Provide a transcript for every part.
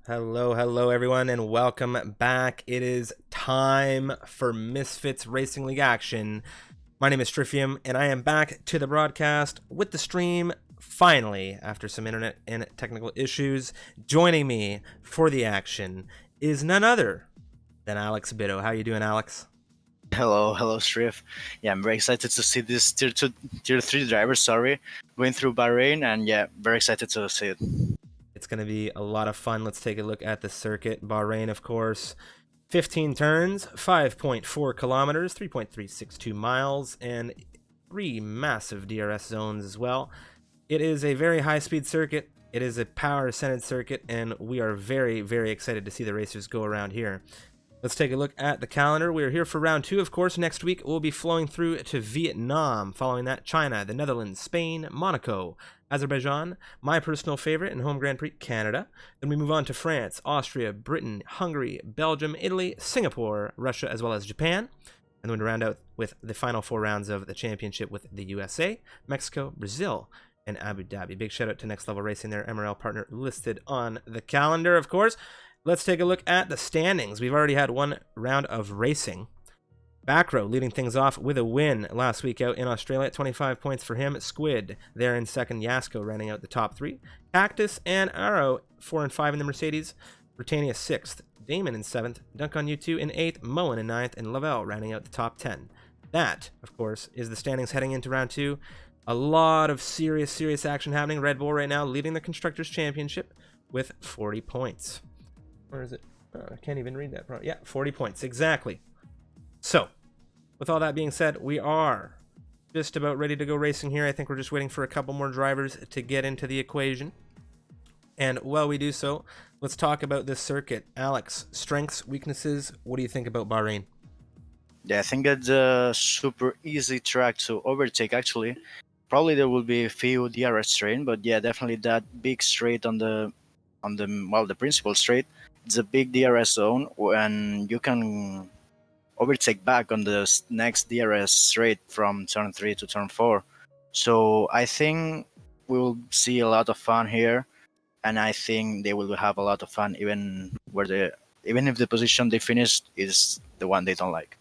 Hello, everyone, and welcome back. It is time for Misfits Racing League action. My name is Trifium, and I am back to the broadcast with the stream, finally, after some internet and technical issues. Joining me for the action is none other than Alex Bitto. How you doing, Alex? Hello, Striff. Yeah, I'm very excited to see this tier 3 driver, sorry, going through Bahrain, and yeah, very excited to see it. It's going to be a lot of fun. Let's take a look at the circuit. Bahrain, of course. 15 turns, 5.4 kilometers, 3.362 miles, and three massive DRS zones as well. It is a very high speed circuit. It is a power ascended circuit, and we are very excited to see the racers go around here. Let's take a look at the calendar. We are here for round 2, of course. Next week, we'll be flowing through to Vietnam. Following that, China, the Netherlands, Spain, Monaco, Azerbaijan, my personal favorite and home Grand Prix, Canada. Then we move on to France, Austria, Britain, Hungary, Belgium, Italy, Singapore, Russia, as well as Japan. And then we round out with the final 4 rounds of the championship with the USA, Mexico, Brazil, and Abu Dhabi. Big shout out to Next Level Racing, their MRL partner listed on the calendar, of course. Let's take a look at the standings. We've already had one round of racing. Backrow leading things off with a win last week out in Australia at 25 points for him. Squid there in second. Yasko rounding out the top 3. Cactus and Arrow 4 and 5 in the Mercedes. Britannia 6th. Damon in 7th. Dunk on U2 in 8th. Moen in 9th. And Lavelle rounding out the top 10. That, of course, is the standings heading into round 2. A lot of serious action happening. Red Bull right now leading the Constructors' Championship with 40 points. Where is it? Oh, I can't even read that. Yeah, 40 points. Exactly. So, with all that being said, we are just about ready to go racing here. I think we're just waiting for a couple more drivers to get into the equation. And while we do so, let's talk about this circuit. Alex, strengths, weaknesses, what do you think about Bahrain? Yeah, I think it's a super easy track to overtake, actually. Probably there will be a few DRS straight, but yeah, definitely that big straight the principal straight. It's a big DRS zone, and you can overtake back on the next DRS straight from turn 3 to turn 4. So I think we will see a lot of fun here, and I think they will have a lot of fun even if the position they finished is the one they don't like.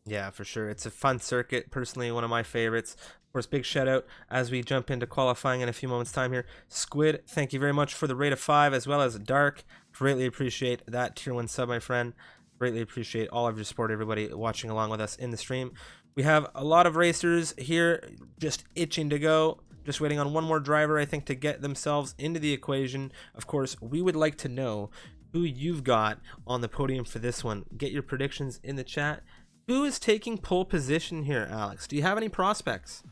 Yeah, for sure. It's a fun circuit. Personally, one of my favorites. Of course, big shout out as we jump into qualifying in a few moments' time here. Squid, thank you very much for the rate of 5, as well as Dark. Greatly appreciate that tier 1 sub, my friend. Greatly appreciate all of your support, everybody watching along with us in the stream. We have a lot of racers here just itching to go. Just waiting on one more driver, I think, to get themselves into the equation. Of course, we would like to know who you've got on the podium for this one. Get your predictions in the chat. Who is taking pole position here, Alex? Do you have any prospects?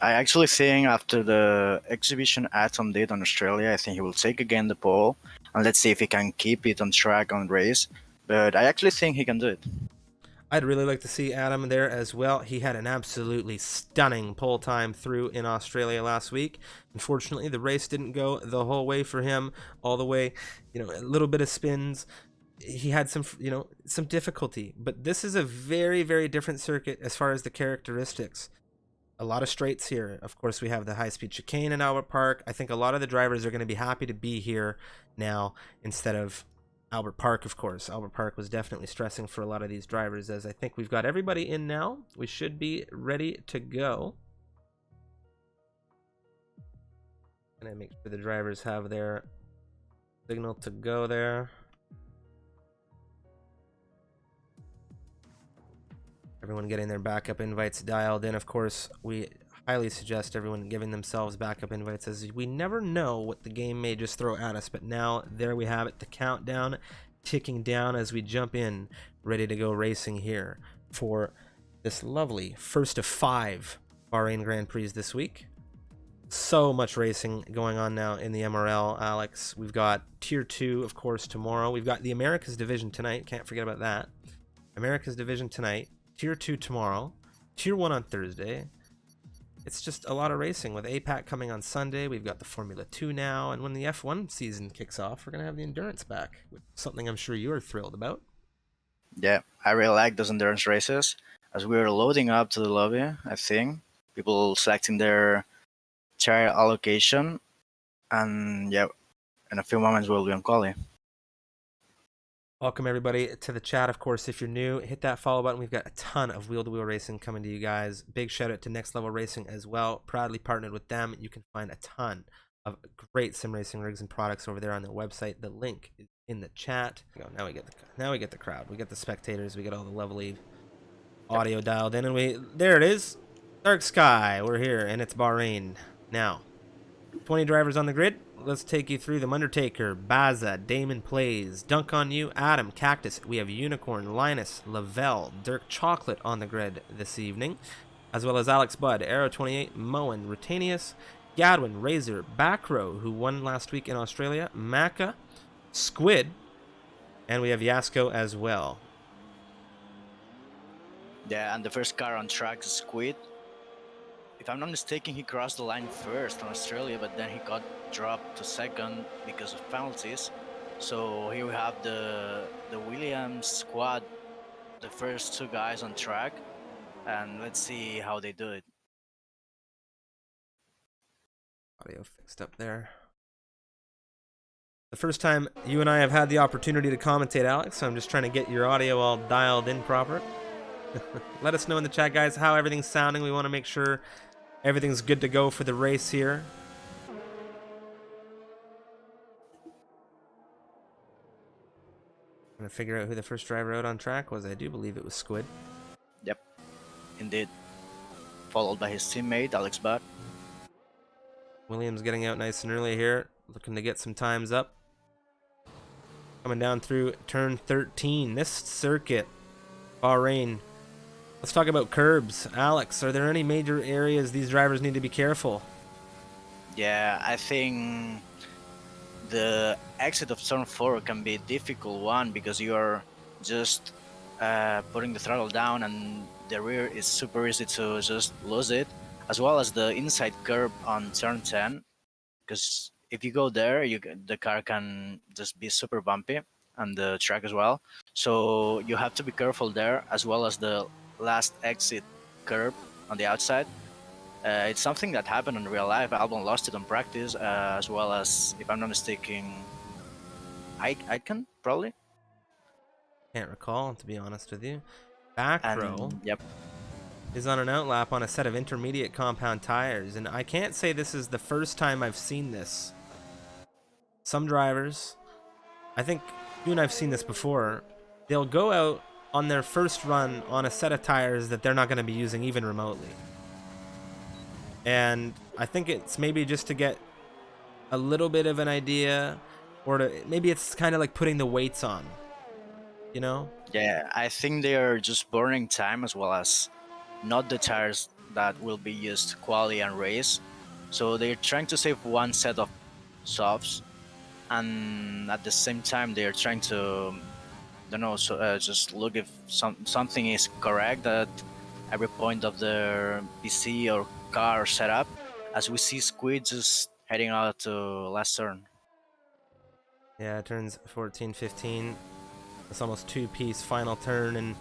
I actually think after the exhibition atom date on Australia, I think he will take again the pole, and let's see if he can keep it on track on race. But I actually think he can do it. I'd really like to see Adam there as well. He had an absolutely stunning pole time through in Australia last week. Unfortunately, the race didn't go the whole way for him, all the way, a little bit of spins. He had some difficulty, but this is a very different circuit as far as the characteristics. A lot of straights here. Of course, we have the high-speed chicane in Albert Park. I think a lot of the drivers are going to be happy to be here now instead of Albert Park, of course. Albert Park was definitely stressing for a lot of these drivers, as I think we've got everybody in now. We should be ready to go. And I make sure the drivers have their signal to go there. Everyone getting their backup invites dialed in. Of course, we highly suggest everyone giving themselves backup invites, as we never know what the game may just throw at us. But now, there we have it, the countdown ticking down as we jump in, ready to go racing here for this lovely first of 5 Bahrain Grand Prix this week. So much racing going on now in the MRL, Alex. We've got Tier 2, of course, tomorrow. We've got the Americas Division tonight. Can't forget about that. Americas Division tonight. Tier 2 tomorrow, Tier 1 on Thursday. It's just a lot of racing with APAC coming on Sunday. We've got the Formula 2 now, and when the F1 season kicks off, we're going to have the endurance back, which is something I'm sure you're thrilled about. Yeah, I really like those endurance races. As we were loading up to the lobby, I think people selecting their tire allocation, and yeah, in a few moments we'll be on quali. Welcome everybody to the chat. Of course, if you're new, hit that follow button. We've got a ton of wheel-to-wheel racing coming to you guys. Big shout out to Next Level Racing as well. Proudly partnered with them. You can find a ton of great sim racing rigs and products over there on their website. The link is in the chat. Now we get the crowd. We get the spectators. We get all the lovely audio dialed in, and there it is. Dark Sky. We're here, and it's Bahrain now. 20 drivers on the grid. Let's take you through them. Undertaker, Baza, Damon Plays, Dunk on You, Adam, Cactus. We have Unicorn, Linus, Lavelle, Dirk Chocolate on the grid this evening, as well as Alex Budd, Arrow 28, Moen, Rutanius, Gadwin, Razor, Backrow, who won last week in Australia, Maka, Squid, and we have Yasko as well. Yeah, and the first car on track is Squid. If I'm not mistaken, he crossed the line first on Australia, but then he got dropped to second because of penalties. So here we have the Williams squad, the first two guys on track, and let's see how they do it. Audio fixed up there. The first time you and I have had the opportunity to commentate, Alex, so I'm just trying to get your audio all dialed in proper. Let us know in the chat, guys, how everything's sounding. We want to make sure everything's good to go for the race here. I'm going to figure out who the first driver out on track was. I do believe it was Squid. Yep, indeed. Followed by his teammate, Alex Budd. Williams getting out nice and early here, looking to get some times up. Coming down through turn 13. This circuit, Bahrain. Let's talk about curbs. Alex, are there any major areas these drivers need to be careful? Yeah, I think the exit of turn 4 can be a difficult one because you are just putting the throttle down and the rear is super easy to just lose it, as well as the inside curb on turn 10, because if you go there, the car can just be super bumpy and the track as well. So you have to be careful there, as well as the last exit curb on the outside. It's something that happened in real life. Albon lost it on practice, as well as, if I'm not mistaken, Icon probably. Can't recall, to be honest with you. Backrow Yep. is on an outlap on a set of intermediate compound tires, and I can't say this is the first time I've seen this. Some drivers, I think you and I've seen this before, they'll go out on their first run on a set of tires that they're not going to be using even remotely. And I think it's maybe just to get a little bit of an idea, or maybe it's kind of like putting the weights on, you know? Yeah, I think they are just burning time, as well as not the tires that will be used quali and race. So they're trying to save one set of softs, and at the same time they're trying to, just look if something is correct at every point of their PC or car setup, as we see Squid just heading out to last turn. Yeah, turns 14, 15. It's almost two-piece final turn, and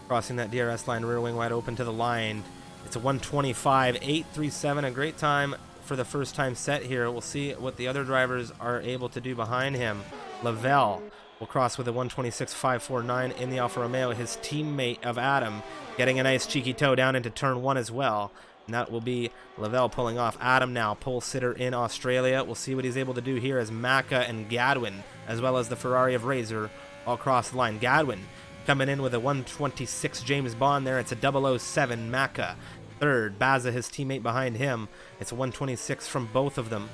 crossing that DRS line, rear wing wide open to the line. It's a 125.837, a great time for the first time set here. We'll see what the other drivers are able to do behind him. Lavelle will cross with a 126.549 in the Alfa Romeo. His teammate of Adam getting a nice cheeky toe down into turn 1 as well. And that will be Lavelle pulling off. Adam now, pole sitter in Australia. We'll see what he's able to do here as Maka and Gadwin, as well as the Ferrari of Razor, all cross the line. Gadwin coming in with a 126 James Bond there. It's a 007 Maka. Third, Baza, his teammate behind him. It's a 126 from both of them.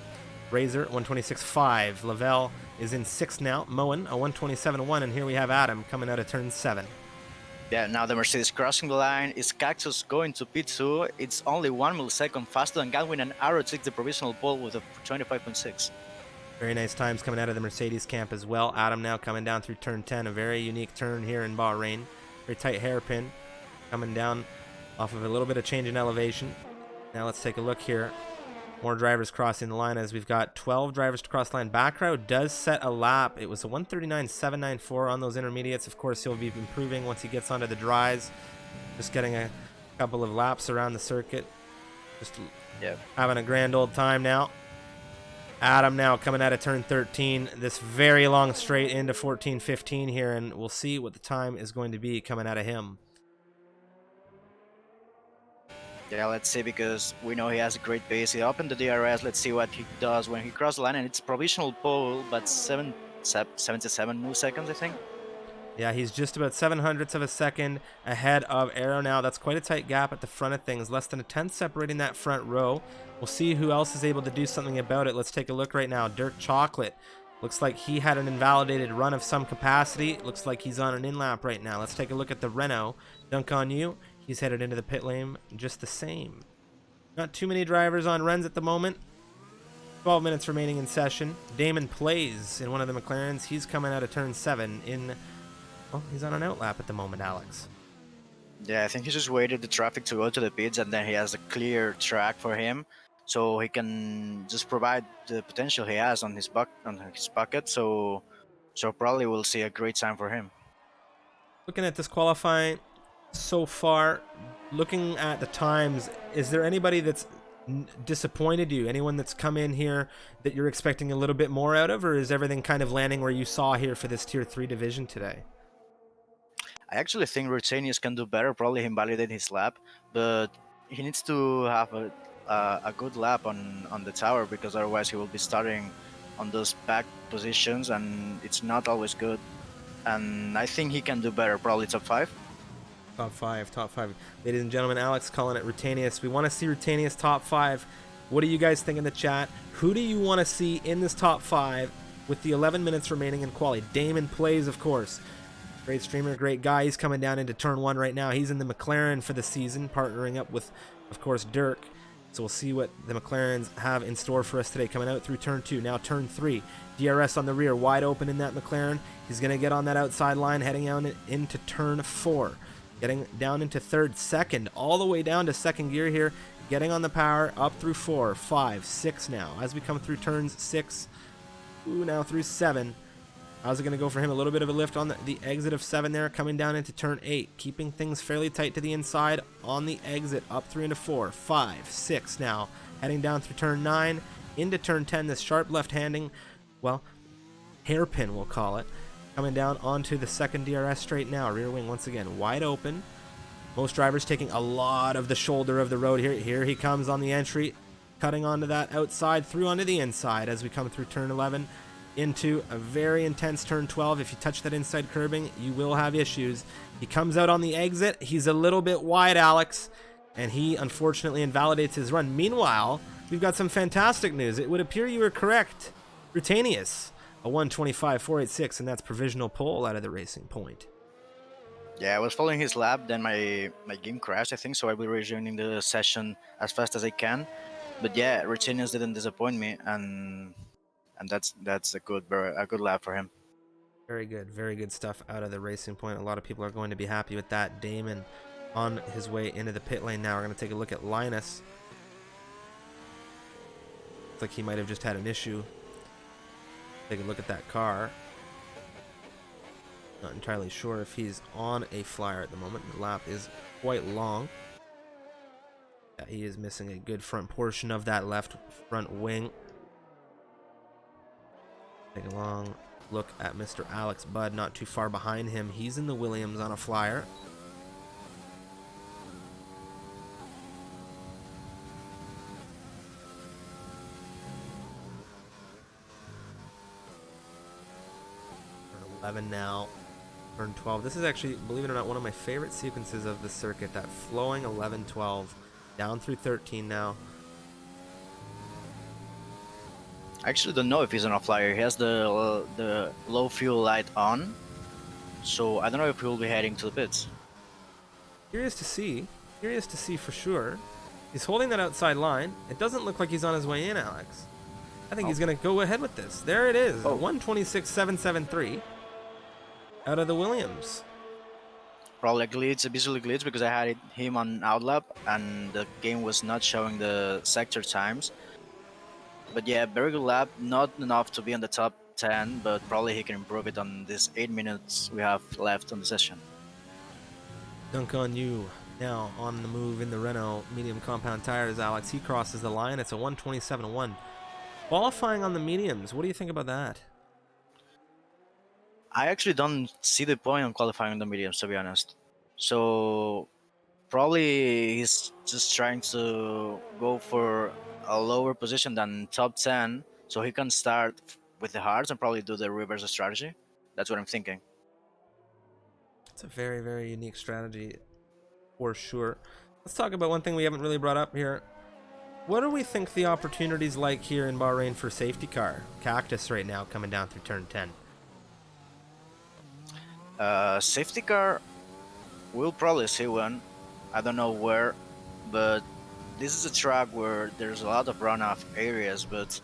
Razor, 126.5. Lavelle is in 6th now. Moen, a 127.1. And here we have Adam coming out of turn 7. Yeah, now the Mercedes crossing the line. Is Cactus going to P2? It's only 1 millisecond faster than Gadwin, and Arrow takes the provisional pole with a 25.6. Very nice times coming out of the Mercedes camp as well. Adam now coming down through turn 10, a very unique turn here in Bahrain. Very tight hairpin coming down off of a little bit of change in elevation. Now let's take a look here. More drivers crossing the line as we've got 12 drivers to cross the line. Backrow does set a lap. It was a 139.794 on those intermediates. Of course, he'll be improving once he gets onto the dries. Just getting a couple of laps around the circuit. Just having a grand old time now. Adam now coming out of turn 13. This very long straight into 14-15 here, and we'll see what the time is going to be coming out of him. Yeah, let's see, because we know he has a great pace. He opened the DRS. Let's see what he does when he crosses the line, and it's provisional pole, but 77 milliseconds, I think. Yeah, he's just about 7/100ths of a second ahead of Arrow now. That's quite a tight gap at the front of things. Less than a tenth separating that front row. We'll see who else is able to do something about it. Let's take a look right now. Dirk Chocolate. Looks like he had an invalidated run of some capacity. Looks like he's on an in-lap right now. Let's take a look at the Renault. Dunk on you. He's headed into the pit lane just the same. Not too many drivers on runs at the moment. 12 minutes remaining in session. Damon Plays in one of the McLarens. He's coming out of turn 7 in... Well, he's on an outlap at the moment, Alex. Yeah, I think he just waited the traffic to go to the pits, and then he has a clear track for him, so he can just provide the potential he has on his bucket. So probably we'll see a great time for him. Looking at this qualifying so far, looking at the times, is there anybody that's disappointed you? Anyone that's come in here that you're expecting a little bit more out of, or is everything kind of landing where you saw here for this Tier 3 division today? I actually think Rutenius can do better. Probably he invalidated his lap, but he needs to have a good lap on the tower, because otherwise he will be starting on those back positions, and it's not always good. And I think he can do better. Probably top 5. Top 5, top 5. Ladies and gentlemen, Alex calling it Rutenius. We want to see Rutenius top 5. What do you guys think in the chat? Who do you want to see in this top 5 with the 11 minutes remaining in quali? Damon Plays, of course. Great streamer, great guy. He's coming down into turn 1 right now. He's in the McLaren for the season, partnering up with, of course, Dirk. So we'll see what the McLarens have in store for us today. Coming out through turn 2. Now turn 3. DRS on the rear, wide open in that McLaren. He's going to get on that outside line, heading out into turn 4. Getting down into third, second, all the way down to second gear here. Getting on the power, up through 4, 5, 6 now. As we come through turns 6, now through 7. How's it going to go for him? A little bit of a lift on the exit of 7 there, coming down into turn 8, keeping things fairly tight to the inside on the exit, up through into 4, 5, 6 now, heading down through turn 9, into turn 10, this sharp left-handing, well, hairpin we'll call it, coming down onto the second DRS straight now, rear wing once again, wide open. Most drivers taking a lot of the shoulder of the road here. Here he comes on the entry, cutting onto that outside, through onto the inside as we come through turn 11. Into a very intense turn 12. If you touch that inside curbing, you will have issues. He comes out on the exit. He's a little bit wide, Alex, and he unfortunately invalidates his run. Meanwhile, we've got some fantastic news. It would appear you were correct. Rutenius, a 1:25.486, and that's provisional pole out of the Racing Point. Yeah, I was following his lap, then my game crashed, I think, so I'll be resuming the session as fast as I can. But yeah, Rutenius didn't disappoint me, and that's a good lap for him. Very good stuff out of the Racing Point. A lot of people are going to be happy with that. Damon on his way into the pit lane now. We're going to take a look at Linus. Looks like he might have just had an issue. Take a look at that car. Not entirely sure if he's on a flyer at the moment. The lap is quite long. Yeah, he is missing a good front portion of that left front wing. Take a long look at Mr. Alex Budd, not too far behind him. He's in the Williams on a flyer. Turn 11 now. Turn 12. This is actually, believe it or not, one of my favorite sequences of the circuit. That flowing 11-12. Down through 13 now. I actually don't know if he's on a flyer. He has the low fuel light on, so I don't know if he will be heading to the pits. Curious to see for sure. He's holding that outside line. It doesn't look like he's on his way in, Alex. I think he's going to go ahead with this. There it is, a 1:26.773 out of the Williams. Probably a glitch, a visual glitch, because I had him on outlap and the game was not showing the sector times. But yeah, very good lap, not enough to be on the top 10, but probably he can improve it on this 8 minutes we have left on the session. Dunk on you. Now on the move in the Renault medium compound tires, Alex. He crosses the line. It's a 1:27.1. Qualifying on the mediums, what do you think about that? I actually don't see the point on qualifying on the mediums, to be honest. So probably he's just trying to go for a lower position than top 10 so he can start with the hards and probably do the reverse strategy. That's what I'm thinking. It's a very, very unique strategy for sure. Let's talk about one thing we haven't really brought up here. What do we think the opportunities like here in Bahrain for safety car? Cactus right now coming down through turn 10. Safety car, we'll probably see one. I don't know where, but this is a track where there's a lot of runoff areas, but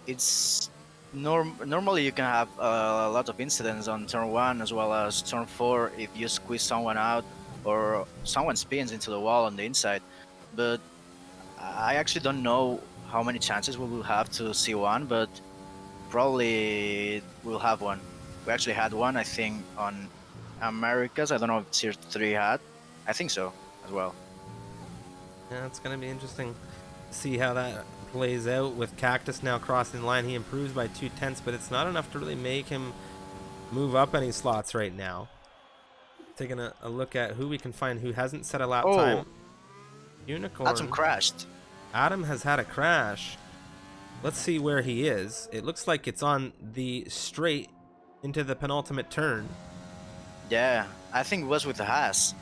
it's normally you can have a lot of incidents on turn 1 as well as turn 4 if you squeeze someone out or someone spins into the wall on the inside. But I actually don't know how many chances we will have to see one, but probably we'll have one. We actually had one, I think, on Americas. I don't know if Tier 3 had. I think so as well. Yeah, it's going to be interesting to see how that plays out with Cactus now crossing the line. He improves by 2/10, but it's not enough to really make him move up any slots right now. Taking a look at who we can find who hasn't set a lap time. Unicorn. Atom crashed. Adam has had a crash. Let's see where he is. It looks like it's on the straight into the penultimate turn. Yeah, I think it was with the Haas,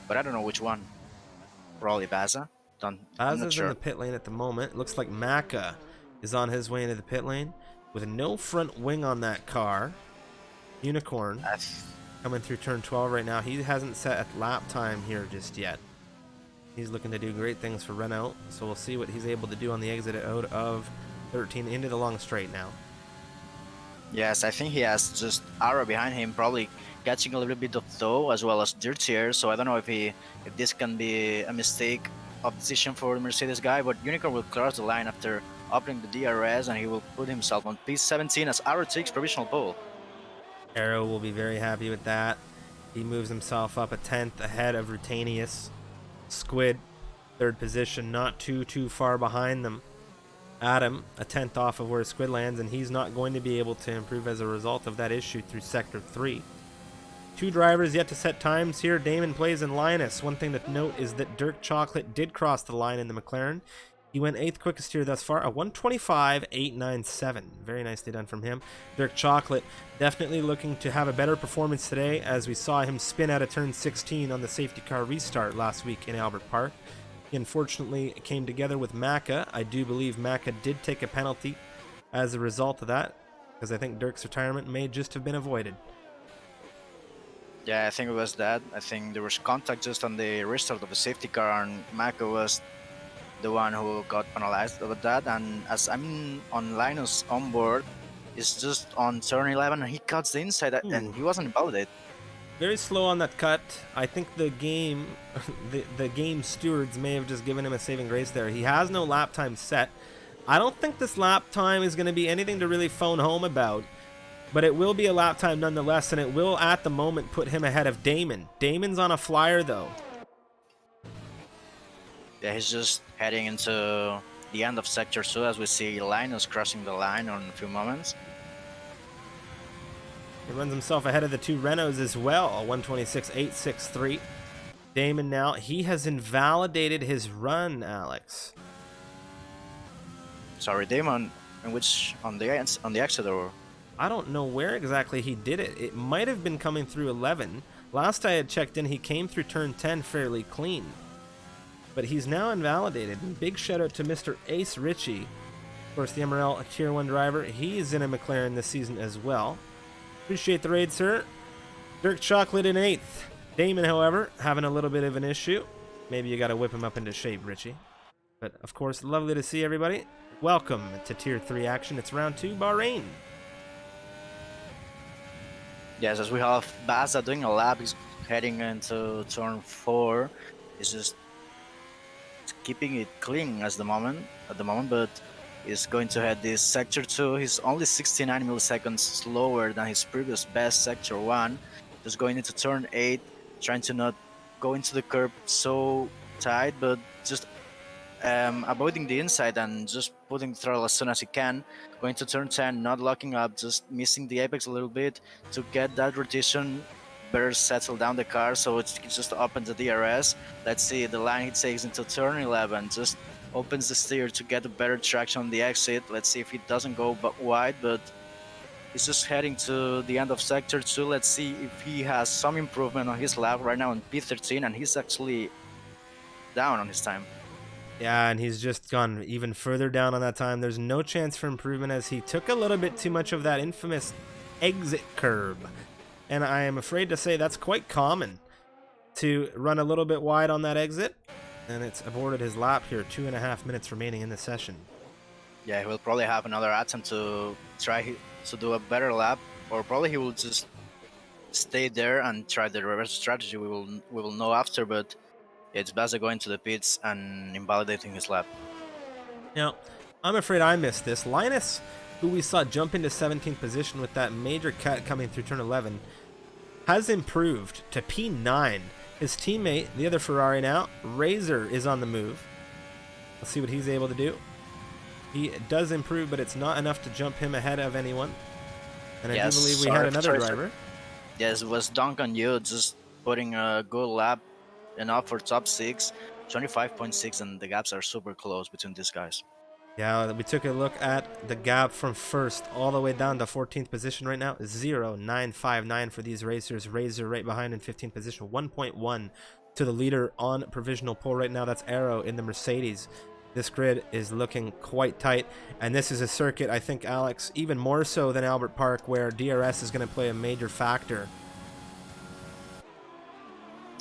but I don't know which one. Probably Baza. I'm not Baza's sure. in the pit lane at the moment. It looks like Maka is on his way into the pit lane with no front wing on that car. Unicorn coming through turn 12 right now. He hasn't set a lap time here just yet. He's looking to do great things for Renault, so we'll see what he's able to do on the exit out of 13 into the long straight now. Yes, I think he has just Ara behind him, probably catching a little bit of tow as well as dirtier. So I don't know if this can be a mistake of decision for the Mercedes guy, but Unicorn will cross the line after opening the DRS and he will put himself on P17 as Ara takes provisional pole. Arrow will be very happy with that. He moves himself up a 10th ahead of Rutanius. Squid, third position, not too far behind them. Adam, a 10th off of where Squid lands, and he's not going to be able to improve as a result of that issue through Sector 3. Two drivers yet to set times here. Damon plays in Linus. One thing to note is that Dirk Chocolate did cross the line in the McLaren. He went 8th quickest here thus far, a 125.897. Very nicely done from him. Dirk Chocolate definitely looking to have a better performance today, as we saw him spin out of turn 16 on the safety car restart last week in Albert Park. He unfortunately came together with Maka. I do believe Maka did take a penalty as a result of that, because I think Dirk's retirement may just have been avoided. Yeah, I think it was that. I think there was contact just on the restart of the safety car, and Mako was the one who got penalized about that. And as I'm on Linus on board, it's just on turn 11 and he cuts the inside and he wasn't invalidated. Very slow on that cut. I think the game the game stewards may have just given him a saving grace there. He has no lap time set. I don't think this lap time is going to be anything to really phone home about, but it will be a lap time nonetheless, and it will at the moment put him ahead of Damon. Damon's on a flyer though. Yeah, he's just heading into the end of Sector 2 as we see Linus crossing the line in a few moments. He runs himself ahead of the two Renaults as well, a 126.863. Damon now, he has invalidated his run, Alex. Sorry, Damon, in which on the exit or? I don't know where exactly he did it. It might have been coming through 11. Last I had checked in, he came through turn 10 fairly clean. But he's now invalidated. And big shout out to Mr. Ace Ritchie. Of course, the MRL Tier 1 driver. He is in a McLaren this season as well. Appreciate the raid, sir. Dirk Chocolate in 8th. Damon, however, having a little bit of an issue. Maybe you got to whip him up into shape, Richie. But, of course, lovely to see everybody. Welcome to Tier 3 action. It's round 2, Bahrain. Yes, as we have Baza doing a lap, he's heading into turn 4. He's just keeping it clean at the moment, but he's going to head this Sector 2. He's only 69 milliseconds slower than his previous best Sector 1. Just going into turn 8, trying to not go into the curb so tight, but just avoiding the inside and just putting throttle as soon as he can. Going to turn 10, not locking up, just missing the apex a little bit to get that rotation better settle down the car so it's just open the DRS. Let's see the line he takes into turn 11, just opens the steer to get a better traction on the exit. Let's see if it doesn't go wide, but he's just heading to the end of sector 2. Let's see if he has some improvement on his lap right now on P13, and he's actually down on his time. Yeah, and he's just gone even further down on that time. There's no chance for improvement as he took a little bit too much of that infamous exit curb. And I am afraid to say that's quite common to run a little bit wide on that exit. And it's aborted his lap here, 2.5 minutes remaining in the session. Yeah, he will probably have another attempt to try to do a better lap, or probably he will just stay there and try the reverse strategy. We will know after, but it's best going to the pits and invalidating his lap. Now, I'm afraid I missed this. Linus, who we saw jump into 17th position with that major cut coming through turn 11, has improved to P9. His teammate, the other Ferrari now, Razor, is on the move. Let's see what he's able to do. He does improve, but it's not enough to jump him ahead of anyone. And I do believe we had another driver. Yes, it was dunk on you, just putting a good lap enough for top 6, 25.6, and the gaps are super close between these guys. Yeah, we took a look at the gap from first all the way down to 14th position right now. 0.959 for these racers. Razor right behind in 15th position. 1.1 to the leader on provisional pole right now. That's Arrow in the Mercedes. This grid is looking quite tight, and this is a circuit, I think, Alex, even more so than Albert Park, where DRS is going to play a major factor.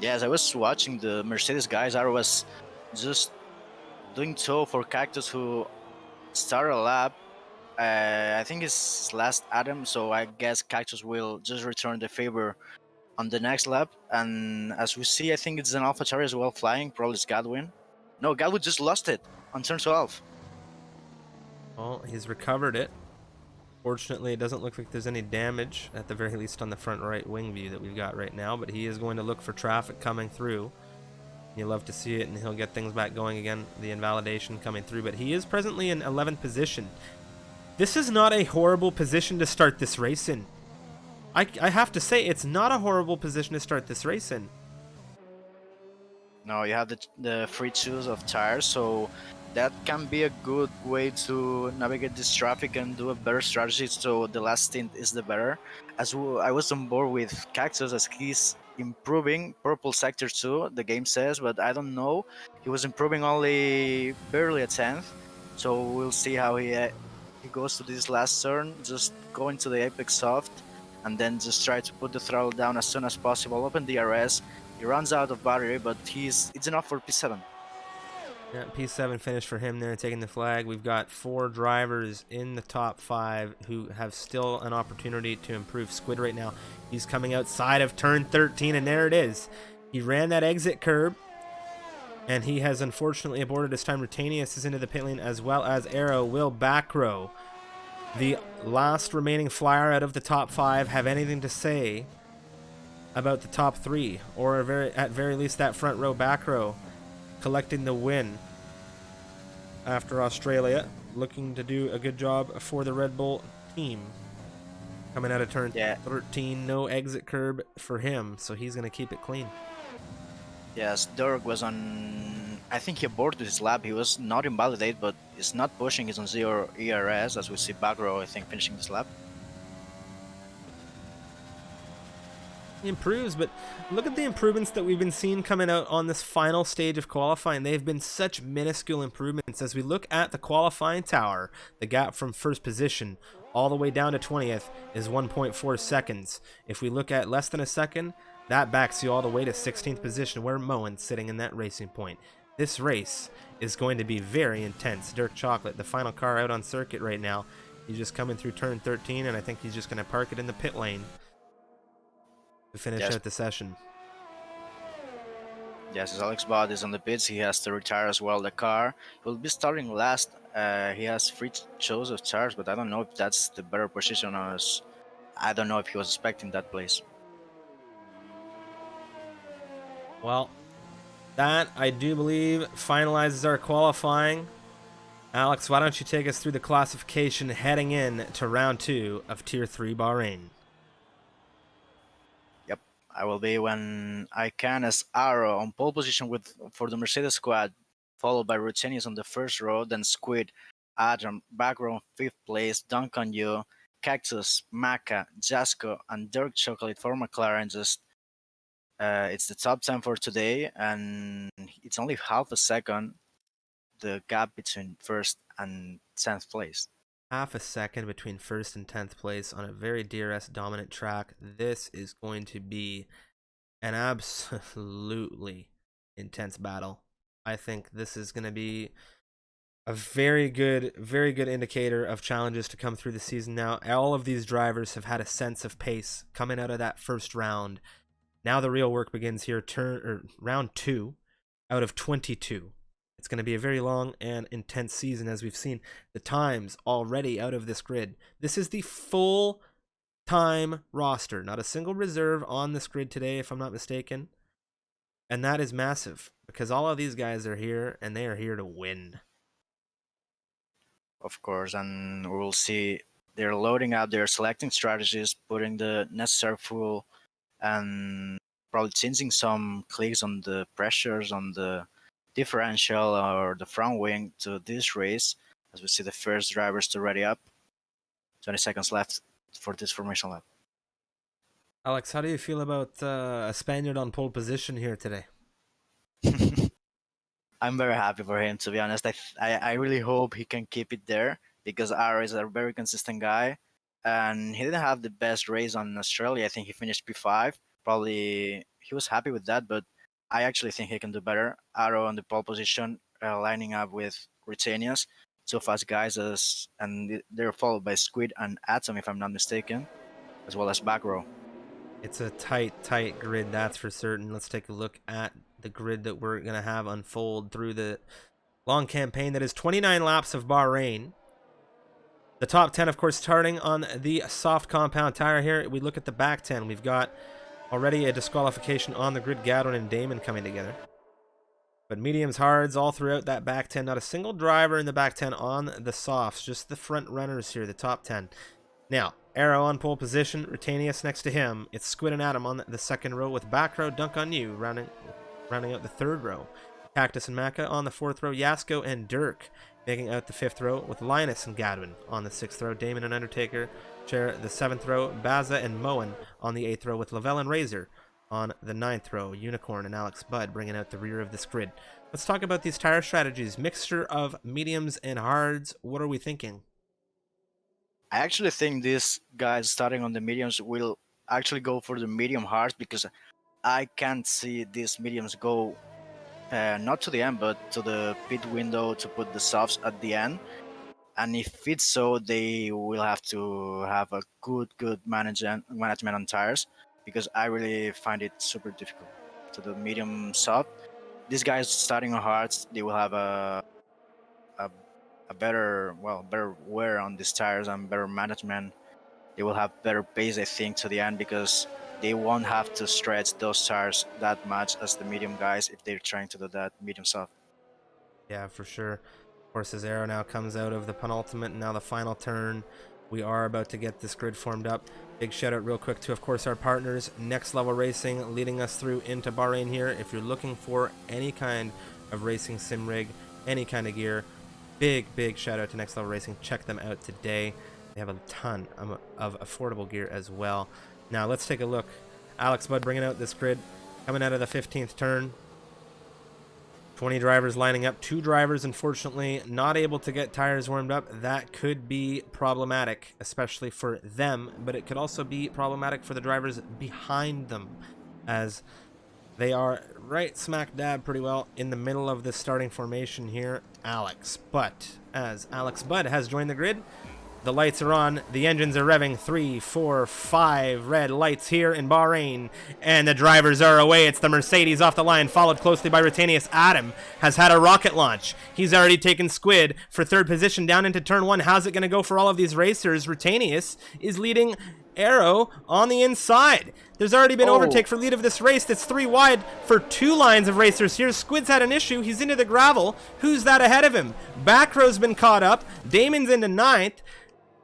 Yes, I was watching the Mercedes guys. I was just doing so for Cactus, who started a lap. I think it's his last Adam, so I guess Cactus will just return the favor on the next lap. And as we see, I think it's an AlphaTauri as well flying. Probably it's Godwin. No, Godwin just lost it on turn 12. Well, he's recovered it. Fortunately, it doesn't look like there's any damage, at the very least on the front right wing view that we've got right now, but he is going to look for traffic coming through. You love to see it, and he'll get things back going again, the invalidation coming through, but he is presently in 11th position. This is not a horrible position to start this race in. I have to say, it's not a horrible position to start this race in. No, you have the free choose of tires, so that can be a good way to navigate this traffic and do a better strategy. So the last stint is the better. I was on board with Cactus as he's improving purple sector 2, the game says, but I don't know. He was improving only barely a 10th, so we'll see how he goes to this last turn. Just go into the apex soft and then just try to put the throttle down as soon as possible, open DRS. He runs out of battery, but it's enough for P7. Yeah, P7 finish for him there, taking the flag. We've got 4 drivers in the top 5 who have still an opportunity to improve. Squid right now, he's coming outside of turn 13, and there it is. He ran that exit curb, and he has unfortunately aborted his time. Rutanius is into the pit lane, as well as Arrow. Will Backrow, the last remaining flyer out of the top 5, have anything to say about the top 3, or at very least that front row? Backrow collecting the win after Australia, looking to do a good job for the Red Bull team. Coming out of turn 13, no exit curb for him, so he's going to keep it clean. Yes, Dirk was on, I think he aborted his lap. He was not invalidated, but he's not pushing. He's on 0 ERS, as we see Backrow, I think, finishing this lap. He improves, but look at the improvements that we've been seeing coming out on this final stage of qualifying. They've been such minuscule improvements. As we look at the qualifying tower, the gap from first position all the way down to 20th is 1.4 seconds. If we look at less than a second, that backs you all the way to 16th position, where Moen's sitting in that racing point. This race is going to be very intense. Dirk Chocolate, the final car out on circuit right now. He's just coming through turn 13, and I think he's just going to park it in the pit lane to finish out the session. Yes, as Alex Bott is on the pits, he has to retire as well the car. He'll be starting last. He has free choice of tires, but I don't know if that's the better position. I don't know if he was expecting that place. Well, That, I do believe, finalizes our qualifying. Alex, why don't you take us through the classification heading in to round 2 of Tier 3 Bahrain? Yep, I will be when I can as Arrow on pole position for the Mercedes squad, followed by Rutenius on the first row, then Squid, Adam, back row 5th place, Duncan Yu, Cactus, Maka, Jasco, and Dirk Chocolate for McLaren. It's the top 10 for today, and it's only half a second the gap between first and 10th place. Half a second between 1st and 10th place on a very DRS dominant track. This is going to be an absolutely intense battle. I think this is going to be a very good indicator of challenges to come through the season. Now, all of these drivers have had a sense of pace coming out of that first round. Now the real work begins here, round 2 out of 22. It's going to be a very long and intense season, as we've seen the times already out of this grid. This is the full time roster, not a single reserve on this grid today, if I'm not mistaken. And that is massive, because all of these guys are here, and they are here to win. Of course, and we will see they're loading up, they're selecting strategies, putting the necessary fuel, and probably changing some clicks on the pressures on the differential or the front wing to this race, as we see the first drivers to ready up. 20 seconds left for this formation lap. Alex, how do you feel about a Spaniard on pole position here today? I'm very happy for him, to be honest. I really hope he can keep it there, because Ara is a very consistent guy, and he didn't have the best race on Australia. I think he finished P5. Probably he was happy with that, but I actually think he can do better. Arrow on the pole position, lining up with Rutenius, two fast guys, and they're followed by Squid and Atom, if I'm not mistaken, as well as back row. It's a tight grid, that's for certain. Let's take a look at the grid that we're going to have unfold through the long campaign that is 29 laps of Bahrain. The top 10, of course, starting on the soft compound tire here. We look at the back 10. We've got already a disqualification on the grid, Gadwin and Damon coming together. But mediums, hards, all throughout that back 10. Not a single driver in the back 10 on the softs, just the front runners here, the top 10. Now, Arrow on pole position, Rutenius next to him. It's Squid and Adam on the second row, with back row Dunk on You rounding out the third row. Cactus and Maka on the fourth row, Yasko and Dirk making out the fifth row, with Linus and Gadwin on the sixth row. Damon and Undertaker share the seventh row. Baza and Moen on the eighth row, with Lavelle and Razor on the ninth row. Unicorn and Alex Budd bringing out the rear of this grid. Let's talk about these tire strategies. Mixture of mediums and hards. What are we thinking? I actually think these guys starting on the mediums will actually go for the medium hards, because I can't see these mediums go not to the end, but to the pit window to put the softs at the end. And if it's so, they will have to have a good management on tires, because I really find it super difficult to the medium soft. These guys starting on hards, they will have a better wear on these tires and better management. They will have better pace, I think, to the end, because they won't have to stretch those tires that much as the medium guys if they're trying to do that medium soft. Yeah, for sure. Of course, as Arrow now comes out of the penultimate and now the final turn, we are about to get this grid formed up. Big shout out real quick to, of course, our partners, Next Level Racing, leading us through into Bahrain here. If you're looking for any kind of racing sim rig, any kind of gear, big shout out to Next Level Racing. Check them out today. They have a ton of affordable gear as well. Now let's take a look. Alex Budd bringing out this grid, coming out of the 15th turn. 20 drivers lining up. 2 drivers, unfortunately, not able to get tires warmed up. That could be problematic, especially for them, but it could also be problematic for the drivers behind them, as they are right smack dab pretty well in the middle of the starting formation here. Alex, but as Alex Budd has joined the grid, the lights are on, the engines are revving. 3, 4, 5 red lights here in Bahrain, and the drivers are away. It's the Mercedes off the line, followed closely by Rutenius. Adam has had a rocket launch. He's already taken Squid for third position down into turn 1. How's it going to go for all of these racers? Rutenius is leading Arrow on the inside. There's already been overtake for lead of this race. That's 3 wide for 2 lines of racers here. Squid's had an issue. He's into the gravel. Who's that ahead of him? Backrow's been caught up. Damon's into 9th.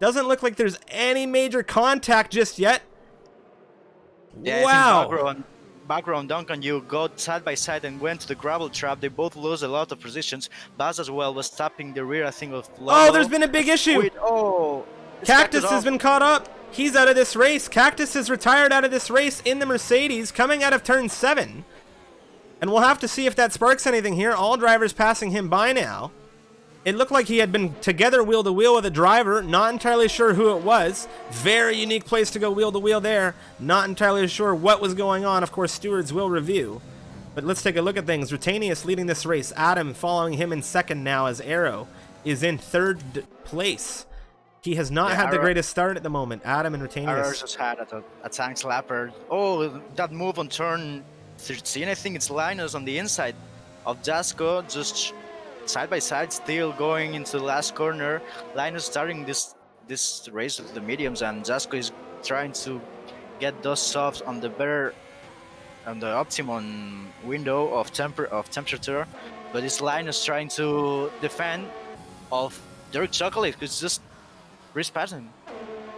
Doesn't look like there's any major contact just yet. Yeah, Wow. Background Duncan, you got side by side and went to the gravel trap. They both lose a lot of positions. Baz as well was tapping the rear, I think, of Lolo. Oh, there's been a big issue. Wait, Cactus has been caught up. He's out of this race. Cactus is retired out of this race in the Mercedes coming out of turn 7. And we'll have to see if that sparks anything here. All drivers passing him by now. It looked like he had been together wheel to wheel with a driver. Not entirely sure who it was. Very unique place to go wheel to wheel there. Not entirely sure what was going on. Of course, stewards will review. But let's take a look at things. Rutanius leading this race. Adam following him in 2nd now as Arrow is in 3rd place. He has not had the greatest start at the moment. Adam and Rutanius. Arrow just had a tank slapper. Oh, that move on turn 13. I think it's Linus on the inside of Jasco. Just side by side, still going into the last corner. Linus starting this race with the mediums, and Jasco is trying to get those softs on the optimum window of temperature. But it's Linus trying to defend of Dark Chocolate, who's just respatting.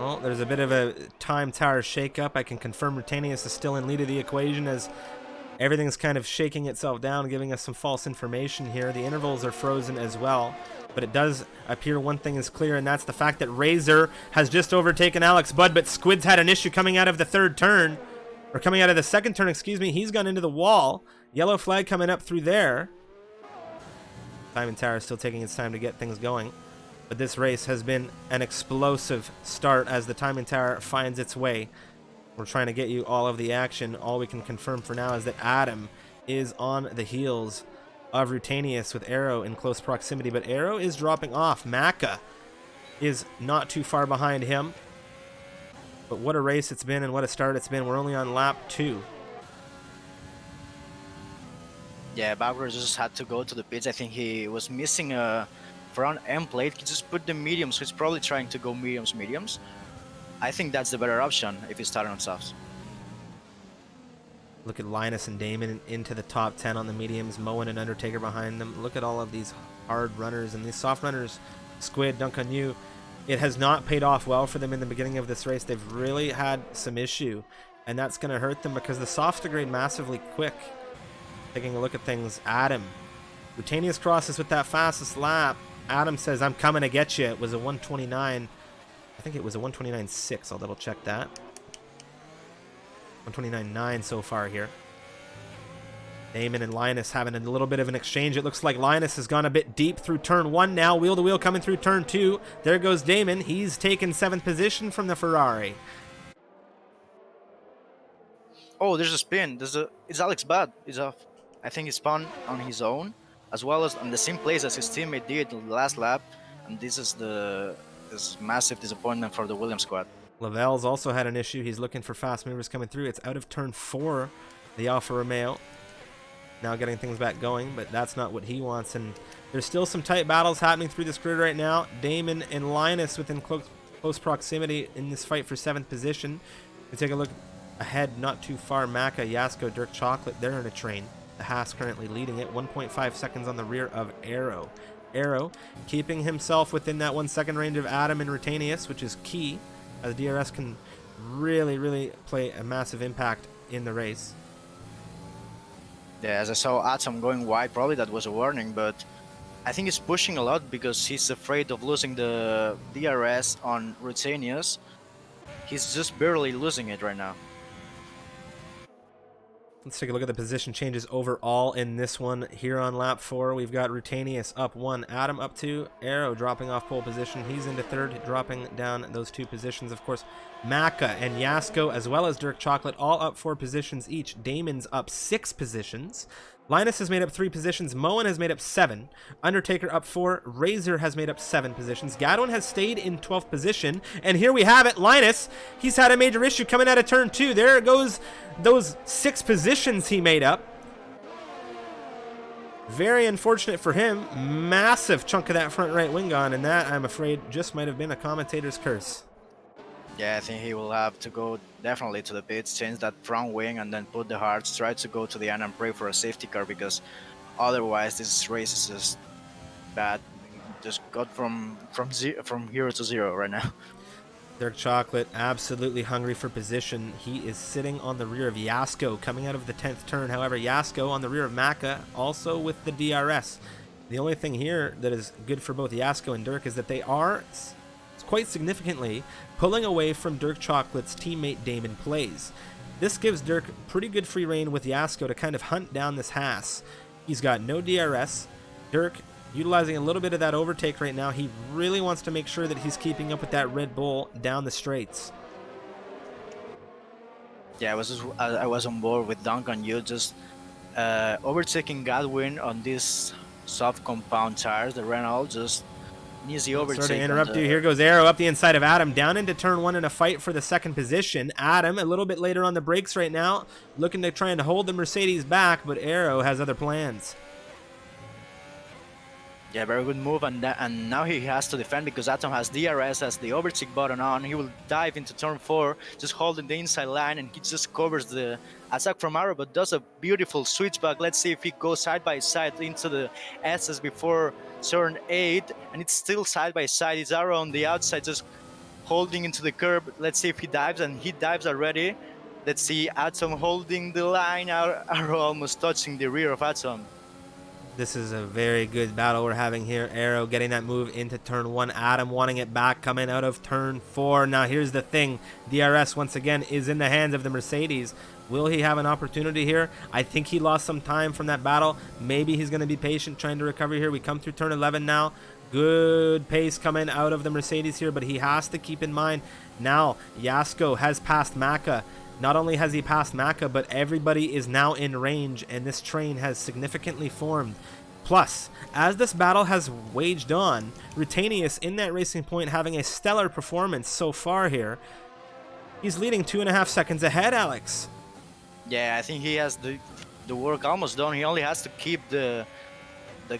Well, there's a bit of a time tower shakeup. I can confirm Rutanius is still in lead of the equation as everything's kind of shaking itself down, giving us some false information here. The intervals are frozen as well, but it does appear one thing is clear, and that's the fact that Razor has just overtaken Alex Budd, but Squid's had an issue coming out of the 3rd turn, or coming out of the 2nd turn, excuse me. He's gone into the wall. Yellow flag coming up through there. Time and Tower still taking its time to get things going, but this race has been an explosive start as the Time and Tower finds its way. We're trying to get you all of the action. All we can confirm for now is that Adam is on the heels of Rutanius with Arrow in close proximity, but Arrow is dropping off. Maka is not too far behind him. But what a race it's been and what a start it's been. We're only on lap 2. Yeah, Bauer just had to go to the pits. I think he was missing a front end plate. He just put the mediums, so he's probably trying to go mediums. I think that's the better option if he's starting on softs. Look at Linus and Damon into the top 10 on the mediums. Moen and Undertaker behind them. Look at all of these hard runners and these soft runners. Squid, Dunk on You. It has not paid off well for them in the beginning of this race. They've really had some issue, and that's going to hurt them because the softs degrade massively quick. Taking a look at things, Adam. Rutanius crosses with that fastest lap. Adam says, I'm coming to get you. It was a 129. I think it was a 129.6. I'll double check that. 129.9 so far here. Damon and Linus having a little bit of an exchange. It looks like Linus has gone a bit deep through turn 1 now. Wheel to wheel coming through turn 2. There goes Damon. He's taken 7th position from the Ferrari. Oh, there's a spin. It's Alex Budd. I think he spun on his own, as well as on the same place as his teammate did the last lap. And this is massive disappointment for the Williams squad. Lavelle's also had an issue. He's looking for fast movers coming through. It's out of turn 4, the Alfa Romeo. Now getting things back going, but that's not what he wants. And there's still some tight battles happening through this grid right now. Damon and Linus within close proximity in this fight for 7th position. We take a look ahead, not too far. Maka, Yasko, Dirk Chocolate, they're in a train. The Haas currently leading it. 1.5 seconds on the rear of Arrow. Arrow keeping himself within that 1 second range of Adam and Rutanius, which is key, as DRS can really play a massive impact in the race. Yeah, as I saw Atom going wide, probably that was a warning, but I think he's pushing a lot because he's afraid of losing the DRS on Rutanius. He's just barely losing it right now. Let's take a look at the position changes overall in this one. Here on lap 4, we've got Rutanius up 1, Adam up 2, Arrow dropping off pole position. He's into 3rd, dropping down those 2 positions. Of course, Maka and Yasko, as well as Dirk Chocolate, all up 4 positions each. Damon's up 6 positions. Linus has made up 3 positions. Moen has made up 7. Undertaker up 4. Razor has made up 7 positions. Gadwin has stayed in 12th position. And here we have it. Linus, he's had a major issue coming out of turn 2. There goes those 6 positions he made up. Very unfortunate for him. Massive chunk of that front right wing gone. And that, I'm afraid, just might have been a commentator's curse. Yeah, I think he will have to go definitely to the pits, change that front wing, and then put the hards. Try to go to the end and pray for a safety car because otherwise this race is just bad. Just got from hero to zero right now. Dark Chocolate absolutely hungry for position. He is sitting on the rear of Yasko coming out of the 10th turn. However, Yasko on the rear of Maka, also with the DRS. The only thing here that is good for both Yasko and Dirk is that they are quite significantly pulling away from Dark Chocolate's teammate Damon Plays. This gives Dirk pretty good free reign with Yasko to kind of hunt down this Haas. He's got no DRS. Dirk utilizing a little bit of that overtake right now. He really wants to make sure that he's keeping up with that Red Bull down the straights. Yeah, I was on board with Dunk on you, just overtaking Godwin on these soft compound tires, the Renault, just an easy overtake. Sorry to interrupt you. Here goes Arrow up the inside of Adam, down into turn one in a fight for the second position. Adam, a little bit later on the brakes right now, looking to try and hold the Mercedes back, but Arrow has other plans. Yeah, very good move, and now he has to defend because Atom has DRS, has the overtake button on. He will dive into turn 4, just holding the inside line, and he just covers the attack from Arrow, but does a beautiful switchback. Let's see if he goes side by side into the S's before turn 8, and it's still side by side. It's Arrow on the outside, just holding into the curb. Let's see if he dives, and he dives already. Let's see Atom holding the line, Arrow almost touching the rear of Atom. This is a very good battle we're having here. Arrow getting that move into turn 1. Adam wanting it back coming out of turn 4. Now here's the thing. DRS once again is in the hands of the Mercedes. Will he have an opportunity here? I think he lost some time from that battle. Maybe he's going to be patient trying to recover here. We come through turn 11 now. Good pace coming out of the Mercedes here, but he has to keep in mind now Yasko has passed Maka. Not only has he passed Maka, but everybody is now in range, and this train has significantly formed. Plus, as this battle has waged on, Rutanius in that racing point having a stellar performance so far here. He's leading 2.5 seconds ahead, Alex. Yeah, I think he has the work almost done. He only has to keep the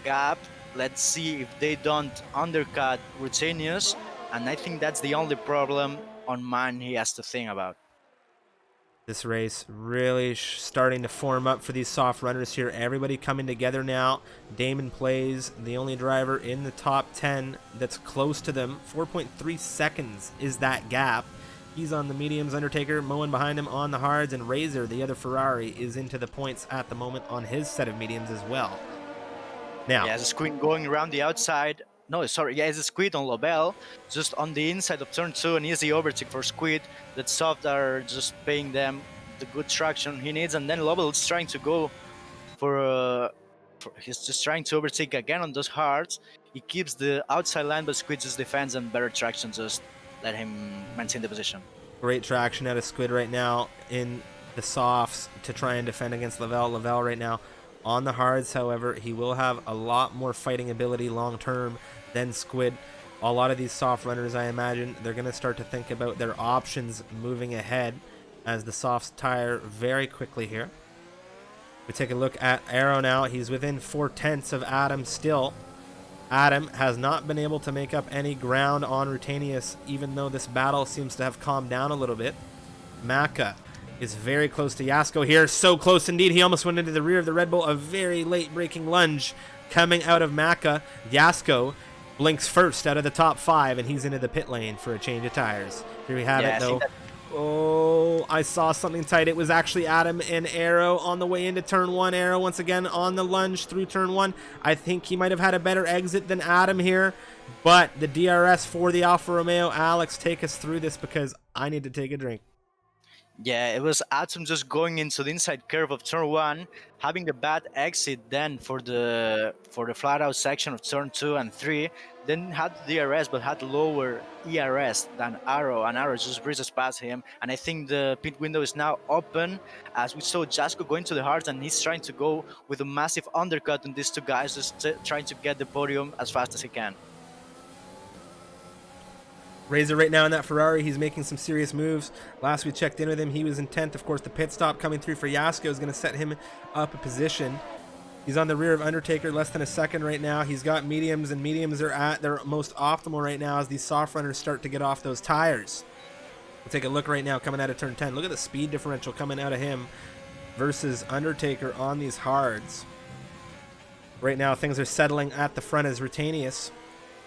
gap. Let's see if they don't undercut Rutanius, and I think that's the only problem on mine he has to think about. This race really starting to form up for these soft runners here. Everybody coming together now. Damon Plays, the only driver in the top 10 that's close to them. 4.3 seconds is that gap. He's on the mediums, Undertaker mowing behind him on the hards, and Razor, the other Ferrari, is into the points at the moment on his set of mediums as well. Now, yeah, there's a squid going around the outside. No, sorry, yeah, it's a squid on Lobel, just on the inside of turn 2, an easy overtake for Squid. That soft are just paying them the good traction he needs, and then Lobel is trying to go for he's just trying to overtake again on those hards. He keeps the outside line, but Squid just defends, and better traction just let him maintain the position. Great traction out of Squid right now in the softs to try and defend against Lavelle. Lavelle right now on the hards, however, he will have a lot more fighting ability long term than Squid. A lot of these soft runners, I imagine, they're going to start to think about their options moving ahead as the softs tire very quickly here. We take a look at Arrow now. He's within 4/10 of Adam still. Adam has not been able to make up any ground on Rutanius, even though this battle seems to have calmed down a little bit. Maka is very close to Yasko here. So close indeed. He almost went into the rear of the Red Bull. A very late braking lunge coming out of Maka. Yasko blinks first out of the top 5, and he's into the pit lane for a change of tires. Here we have it, though. Oh, I saw something tight. It was actually Adam and Arrow on the way into turn 1. Arrow once again on the lunge through turn 1. I think he might have had a better exit than Adam here, but the DRS for the Alfa Romeo. Alex, take us through this because I need to take a drink. Yeah, it was Atom just going into the inside curve of turn 1, having a bad exit then for the flat out section of turn 2 and 3. Then had the DRS but had lower ERS than Arrow, and Arrow just breezes past him. And I think the pit window is now open as we saw Jasko going to the hards, and he's trying to go with a massive undercut on these two guys, just trying to get the podium as fast as he can. Razor right now in that Ferrari, he's making some serious moves. Last we checked in with him, he was in 10th. Of course, the pit stop coming through for Yasko is going to set him up a position. He's on the rear of Undertaker, less than a second right now. He's got mediums, and mediums are at their most optimal right now as these soft runners start to get off those tires. We'll take a look right now coming out of turn 10. Look at the speed differential coming out of him versus Undertaker on these hards. Right now, things are settling at the front as Rutanius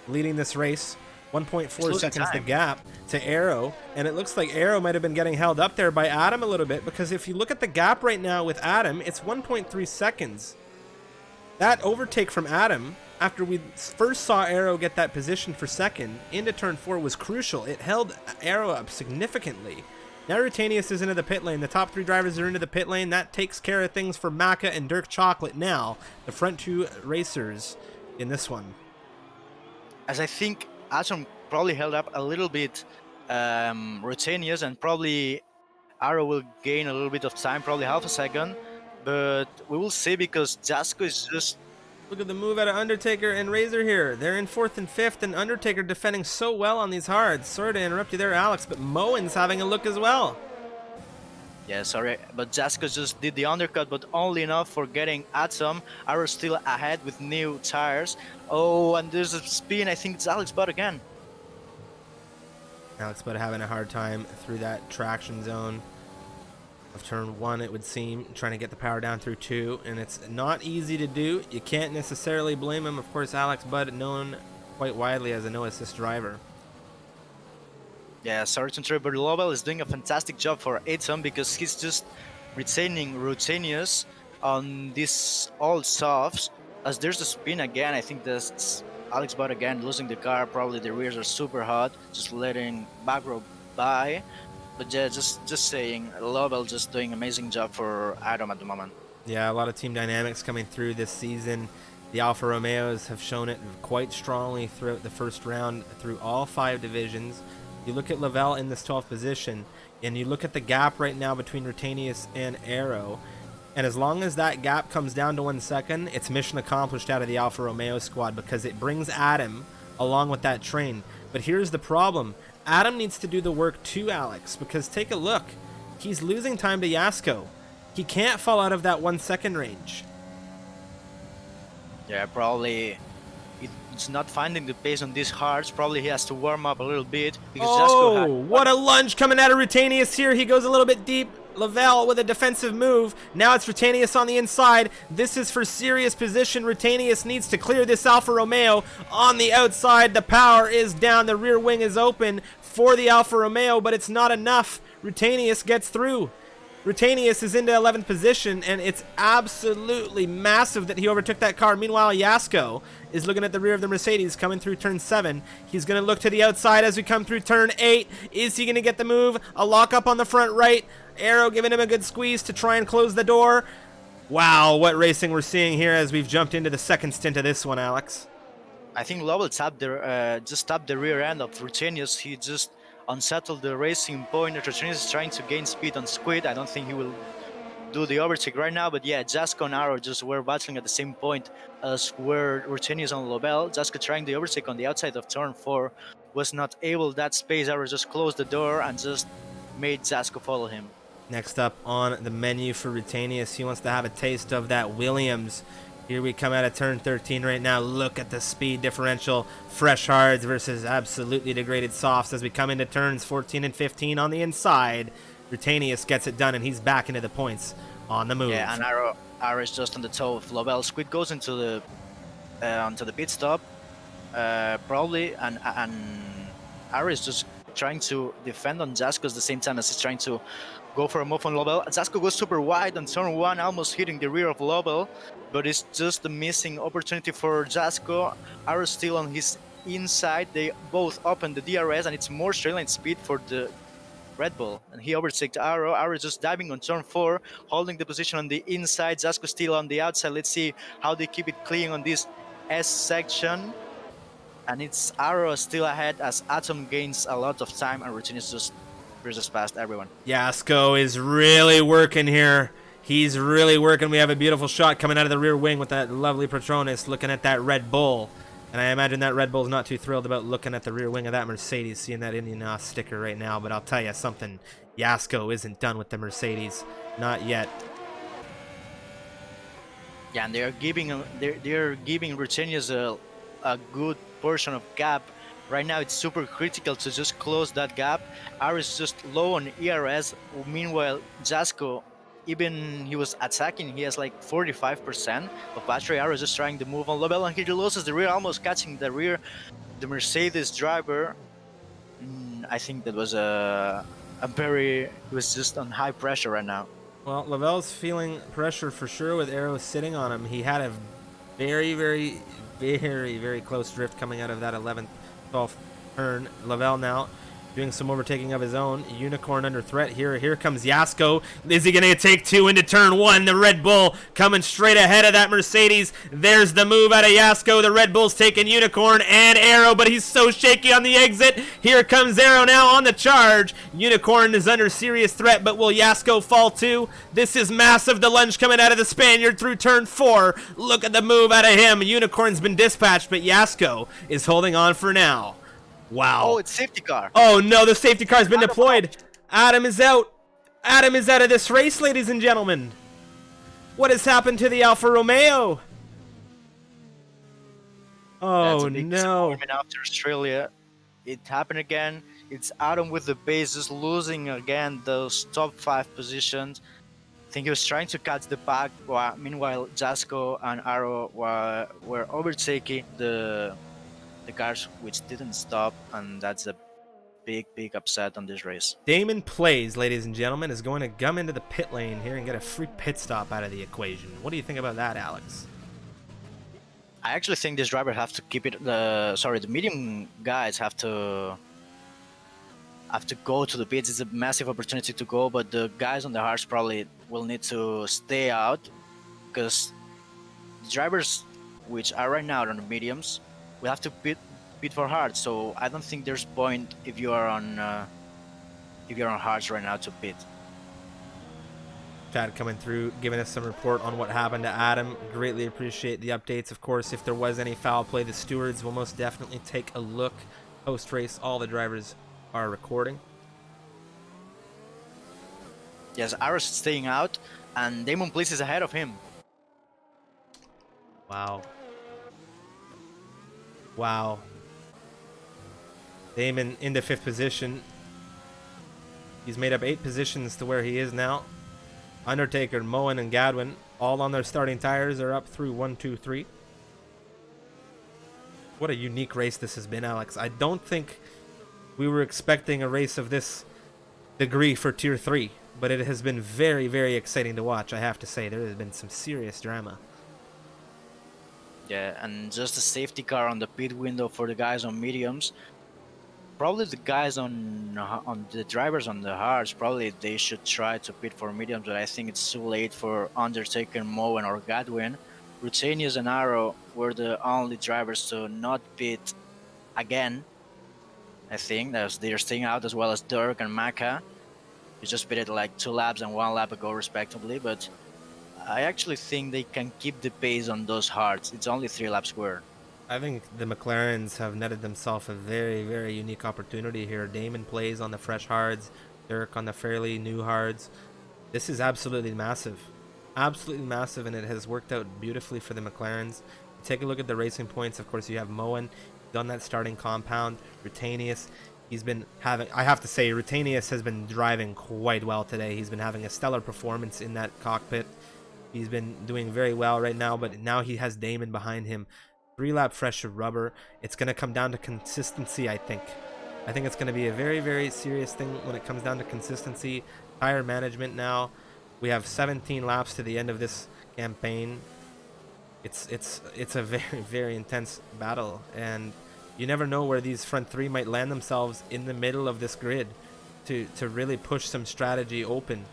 leading this race. 1.4 seconds the gap to Arrow, and it looks like Arrow might have been getting held up there by Adam a little bit, because if you look at the gap right now with Adam, it's 1.3 seconds. That overtake from Adam, after we first saw Arrow get that position for second into turn 4, was crucial. It held Arrow up significantly. Now Rutanius is into the pit lane. The top 3 drivers are into the pit lane. That takes care of things for Maka and Dirk Chocolate now, the front 2 racers in this one. As I think Atom probably held up a little bit Rutanius, and probably Arrow will gain a little bit of time, probably half a second, but we will see, because Jasko is just... Look at the move out of Undertaker and Razor here. They're in 4th and 5th, and Undertaker defending so well on these hards. Sorry to interrupt you there, Alex, but Moen's having a look as well. Yeah, sorry, but Jasko just did the undercut, but only enough for getting Atom. Arrow still ahead with new tires. Oh, and there's a spin. I think it's Alex Butt again. Alex Butt having a hard time through that traction zone of turn 1, it would seem, trying to get the power down through 2, and it's not easy to do. You can't necessarily blame him. Of course, Alex Butt known quite widely as a no-assist driver. Yeah, sorry to interrupt, but Lovell is doing a fantastic job for Atom, because he's just retaining Rutanius on these old softs. As there's a spin again, I think that's Alex Butt again losing the car. Probably the rears are super hot, just letting back row by. But yeah, just saying, Lovell just doing amazing job for Atom at the moment. Yeah, a lot of team dynamics coming through this season. The Alfa Romeos have shown it quite strongly throughout the first round through all 5 divisions. You look at Lavelle in this 12th position, and you look at the gap right now between Rutanius and Arrow, and as long as that gap comes down to 1 second, it's mission accomplished out of the Alfa Romeo squad, because it brings Adam along with that train. But here's the problem. Adam needs to do the work too, Alex, because take a look. He's losing time to Yasko. He can't fall out of that 1 second range. Yeah, probably it's not finding the pace on these hards. Probably he has to warm up a little bit. Because oh, what a lunge coming out of Rutanius here. He goes a little bit deep. Lavelle with a defensive move. Now it's Rutanius on the inside. This is for serious position. Rutanius needs to clear this Alfa Romeo on the outside. The power is down. The rear wing is open for the Alfa Romeo, but it's not enough. Rutanius gets through. Rutanius is into 11th position, and it's absolutely massive that he overtook that car. Meanwhile, Yasko is looking at the rear of the Mercedes coming through turn 7. He's going to look to the outside as we come through turn 8. Is he going to get the move? A lock up on the front right. Arrow giving him a good squeeze to try and close the door. Wow, what racing we're seeing here as we've jumped into the second stint of this one, Alex. I think Lovell just tapped the rear end of Rutanius. He just unsettled the racing point. Rutanius is trying to gain speed on Squid. I don't think he will do the overtake right now, but yeah, Jasko and Arrow just were battling at the same point as where Rutanius and Lovell. Jasko trying the overtake on the outside of turn 4, was not able. That space, Arrow just closed the door and just made Jasko follow him. Next up on the menu for Rutanius, he wants to have a taste of that Williams. Here we come out of turn 13 right now. Look at the speed differential. Fresh hards versus absolutely degraded softs as we come into turns 14 and 15 on the inside. Rutanius gets it done, and he's back into the points on the move. Yeah, and Arrow is just on the toe of Lovell. Squid goes into the onto the pit stop, probably, and Arrow is just trying to defend on Jasko at the same time as he's trying to go for a move on Lovell. Jasko goes super wide on turn 1, almost hitting the rear of Lovell, but it's just a missing opportunity for Jasko. Arrow still on his inside. They both open the DRS, and it's more straight line speed for the Red Bull, and he overtakes Arrow. Arrow just diving on turn 4, holding the position on the inside. Jasko still on the outside. Let's see how they keep it clean on this S section. And it's Arrow still ahead as Atom gains a lot of time, and Rutanius just breezes past everyone. Yasko is really working here. He's really working. We have a beautiful shot coming out of the rear wing with that lovely Patronus looking at that Red Bull. And I imagine that Red Bull's not too thrilled about looking at the rear wing of that Mercedes, seeing that Indian sticker right now. But I'll tell you something, Yasko isn't done with the Mercedes. Not yet. Yeah, and they're giving Rutanius a good portion of gap Right now, it's super critical to just close that gap. Arrow is just low on ERS. Meanwhile, Jasko, even he was attacking, he has like 45% of battery. Arrow is just trying to move on level, and he loses the rear, almost catching the rear. The Mercedes driver. I think that was a very. He was just on high pressure right now. Well, Lavelle's feeling pressure for sure with Arrow sitting on him. He had a very, very, very, very close drift coming out of that 11th, 12th turn. Lavelle now doing some overtaking of his own. Unicorn under threat here. Here comes Jasko. Is he going to take two into turn one? The Red Bull coming straight ahead of that Mercedes. There's the move out of Jasko. The Red Bull's taking Unicorn and Arrow, but he's so shaky on the exit. Here comes Arrow now on the charge. Unicorn is under serious threat, but will Jasko fall too? This is massive. The lunge coming out of the Spaniard through turn four. Look at the move out of him. Unicorn's been dispatched, but Jasko is holding on for now. Wow. Oh, it's safety car. Oh no, the safety car's been deployed. Adam is out. Adam is out of this race, ladies and gentlemen. What has happened to the Alfa Romeo? Oh no. After Australia, it happened again. It's Adam with the base, just losing again those top 5 positions. I think he was trying to catch the pack. Meanwhile, Jasko and Arrow were overtaking the cars, which didn't stop, and that's a big upset on this race. Damon Plays, ladies and gentlemen, is going to come into the pit lane here and get a free pit stop out of the equation. What do you think about that, Alex? I actually think this driver have to keep it. The medium guys have to go to the pits. It's a massive opportunity to go, but the guys on the hards probably will need to stay out, because the drivers which are right now on the mediums will have to pit for hard. So I don't think there's point if you're on hards right now to pit. Chad coming through, giving us some report on what happened to Adam. Greatly appreciate the updates. Of course, if there was any foul play, the stewards will most definitely take a look. Post-race, all the drivers are recording. Yes, Arrows staying out, and Damon Bliss is ahead of him. Wow. Wow. Damon into 5th position. He's made up 8 positions to where he is now. Undertaker, Moen, and Gadwin, all on their starting tires, are up through 1, 2, 3. What a unique race this has been, Alex. I don't think we were expecting a race of this degree for Tier 3, but it has been very, very exciting to watch, I have to say. There has been some serious drama. Yeah, and just a safety car on the pit window for the guys on mediums. Probably the guys on the drivers on the hards, probably they should try to pit for mediums, but I think it's too late for Undertaker, Moen, or Gadwin. Rutenius and Arrow were the only drivers to not pit again. I think they're staying out, as well as Dirk and Maka. He just pitted like 2 laps and 1 lap ago, respectively, but I actually think they can keep the pace on those hards. It's only 3 laps square. I think the McLarens have netted themselves a very, very unique opportunity here. Damon Plays on the fresh hards, Dirk on the fairly new hards. This is absolutely massive. Absolutely massive, and it has worked out beautifully for the McLarens. Take a look at the racing points. Of course, you have Moen on that starting compound. Rutenius, he's been having, I have to say, Rutenius has been driving quite well today. He's been having a stellar performance in that cockpit. He's been doing very well right now, but now he has Damon behind him. 3-lap fresh rubber. It's going to come down to consistency, I think. I think it's going to be a very, very serious thing when it comes down to consistency. Tire management now. We have 17 laps to the end of this campaign. It's a very, very intense battle, and you never know where these front 3 might land themselves in the middle of this grid to really push some strategy open.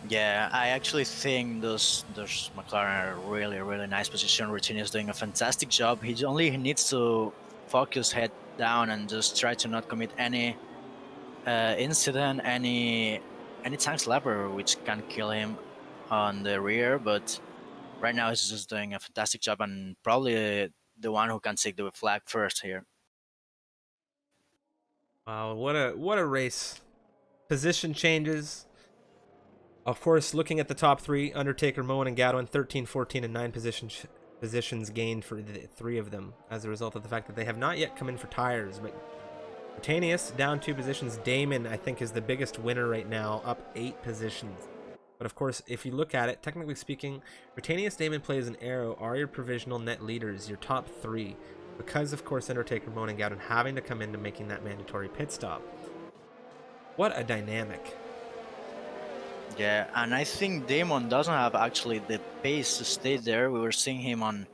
Yeah, I actually think those McLaren are really nice position. Rutenius is doing a fantastic job. He needs to focus head down and just try to not commit any incident, any time slapper which can kill him on the rear. But right now he's just doing a fantastic job, and probably the one who can take the flag first here. Wow, what a race. Position changes. Of course, looking at the top 3, Undertaker, Moen, and Gadwin, 13, 14, and 9 position positions gained for the 3 of them as a result of the fact that they have not yet come in for tires. But Rutanius down 2 positions. Damon, I think, is the biggest winner right now, up 8 positions. But of course, if you look at it, technically speaking, Rutanius, Damon, Plays, and Arrow are your provisional net leaders, your top 3. Because, of course, Undertaker, Moan, and Gowden having to come into making that mandatory pit stop. What a dynamic. Yeah, and I think Damon doesn't have actually the pace to stay there. We were seeing him on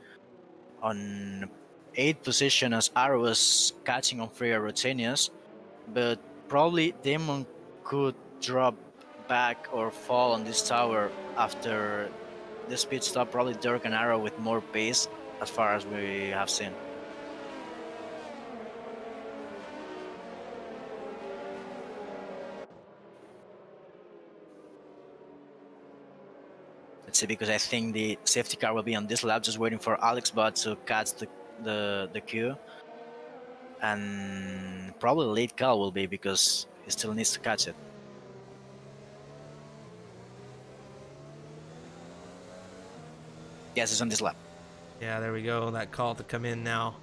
8th position as Arrow was catching on Freya Rotanius, but probably Damon could drop back or fall on this tower after the speed stop. Probably Dirk and Arrow with more pace as far as we have seen. Let's see, because I think the safety car will be on this lap, just waiting for Alex Bot to catch the queue, and probably late call will be because he still needs to catch it. Yes, it's on this lap. Yeah, there we go. That call to come in now.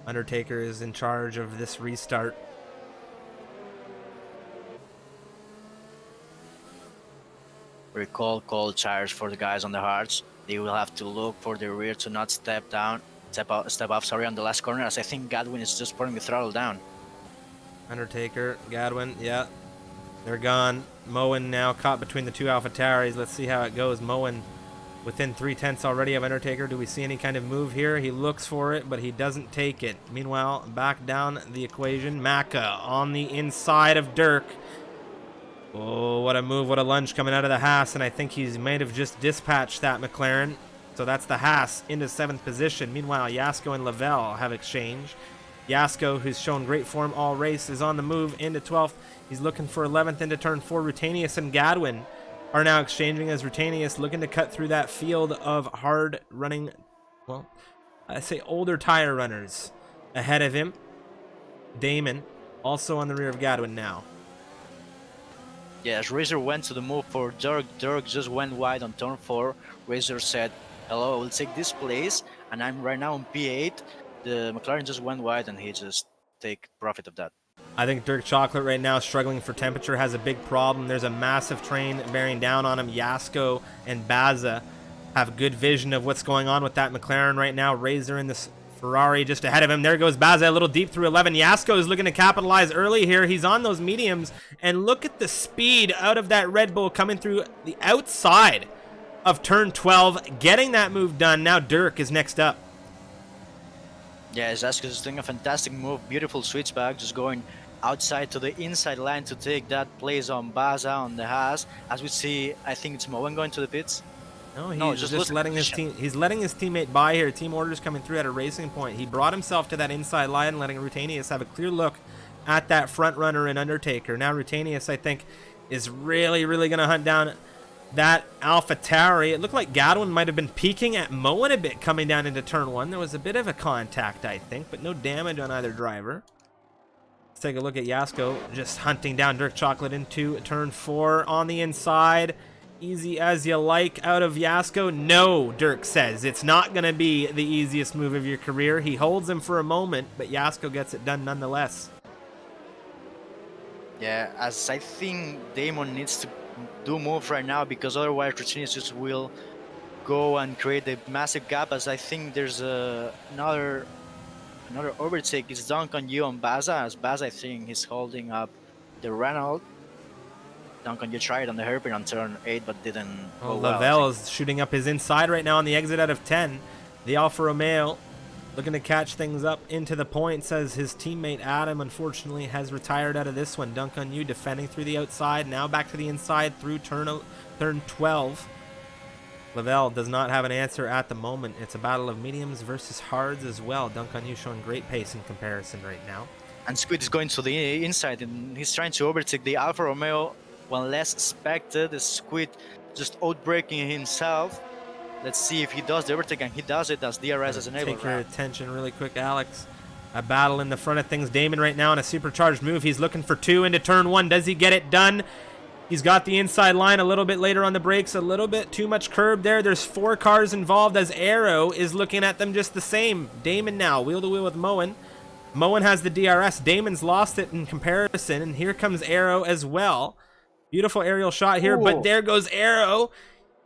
Undertaker is in charge of this restart. Recall cold tires for the guys on the hards. They will have to look for the rear to not step off, sorry, on the last corner, as I think Godwin is just putting the throttle down. Undertaker, Godwin, yeah, they're gone. Moen now caught between the 2 AlphaTauris. Let's see how it goes. Moen within 3/10 already of Undertaker. Do we see any kind of move here? He looks for it, but he doesn't take it. Meanwhile, back down the equation, Maka on the inside of Dirk. Oh, what a move, what a lunge coming out of the Haas, and I think he might have just dispatched that McLaren. So that's the Haas into 7th position. Meanwhile, Yasko and Lavelle have exchanged. Yasko, who's shown great form all race, is on the move into 12th. He's looking for 11th into turn 4. Rutanius and Gadwin are now exchanging as Rutanius looking to cut through that field of hard running, well, I say older tire runners ahead of him. Damon also on the rear of Gadwin now. Yes, Razor went to the move for Dirk. Dirk just went wide on turn 4. Razor said, hello, I will take this place, and I'm right now on P8. The McLaren just went wide, and he just take profit of that. I think Dirk Chocolate right now struggling for temperature, has a big problem. There's a massive train bearing down on him. Yasko and Baza have good vision of what's going on with that McLaren right now. Razor in this Ferrari just ahead of him. There goes Baza a little deep through 11. Yasko is looking to capitalize early here. He's on those mediums, and look at the speed out of that Red Bull coming through the outside of turn 12, getting that move done. Now Dirk is next up. Yeah, Yasko is doing a fantastic move. Beautiful switchback, just going outside to the inside line to take that place on Baza on the Haas. As we see, I think it's Moen going to the pits. No, he's just letting his team. He's letting his teammate by here. Team orders coming through at a racing point. He brought himself to that inside line, letting Rutanius have a clear look at that front runner in Undertaker. Now Rutanius, I think, is really going to hunt down that AlphaTauri. It looked like Godwin might have been peeking at Moen a bit coming down into turn 1. There was a bit of a contact, I think, but no damage on either driver. Let's take a look at Yasko just hunting down Dirk Chocolate into turn 4 on the inside. Easy as you like out of Yasko. No, Dirk says. It's not going to be the easiest move of your career. He holds him for a moment, but Yasko gets it done nonetheless. Yeah, as I think Damon needs to do move right now, because otherwise Rutanius just will go and create a massive gap, as I think there's another overtake. It's Duncan Yu on Baza, as Baza, I think he's holding up the Renault. Duncan, you tried on the hairpin on turn 8, but didn't go well. Lavelle is shooting up his inside right now on the exit out of 10. The Alfa Romeo looking to catch things up into the points as his teammate Adam, unfortunately, has retired out of this one. Duncan Yu defending through the outside, now back to the inside through turn 12. Lavelle does not have an answer at the moment. It's a battle of mediums versus hards as well. Duncan Yu showing great pace in comparison right now. And Squid is going to the inside, and he's trying to overtake the Alfa Romeo. One less expected. The Squid just outbraking himself. Let's see if he does the overtake, and he does it as DRS as enabled. Take your attention really quick, Alex. A battle in the front of things. Damon right now on a supercharged move. He's looking for 2 into turn 1. Does he get it done? He's got the inside line a little bit later on the brakes, a little bit too much curb there. There's 4 cars involved as Arrow is looking at them just the same. Damon now, wheel to wheel with Moen. Moen has the DRS. Damon's lost it in comparison, and here comes Arrow as well. Beautiful aerial shot here, but there goes Arrow.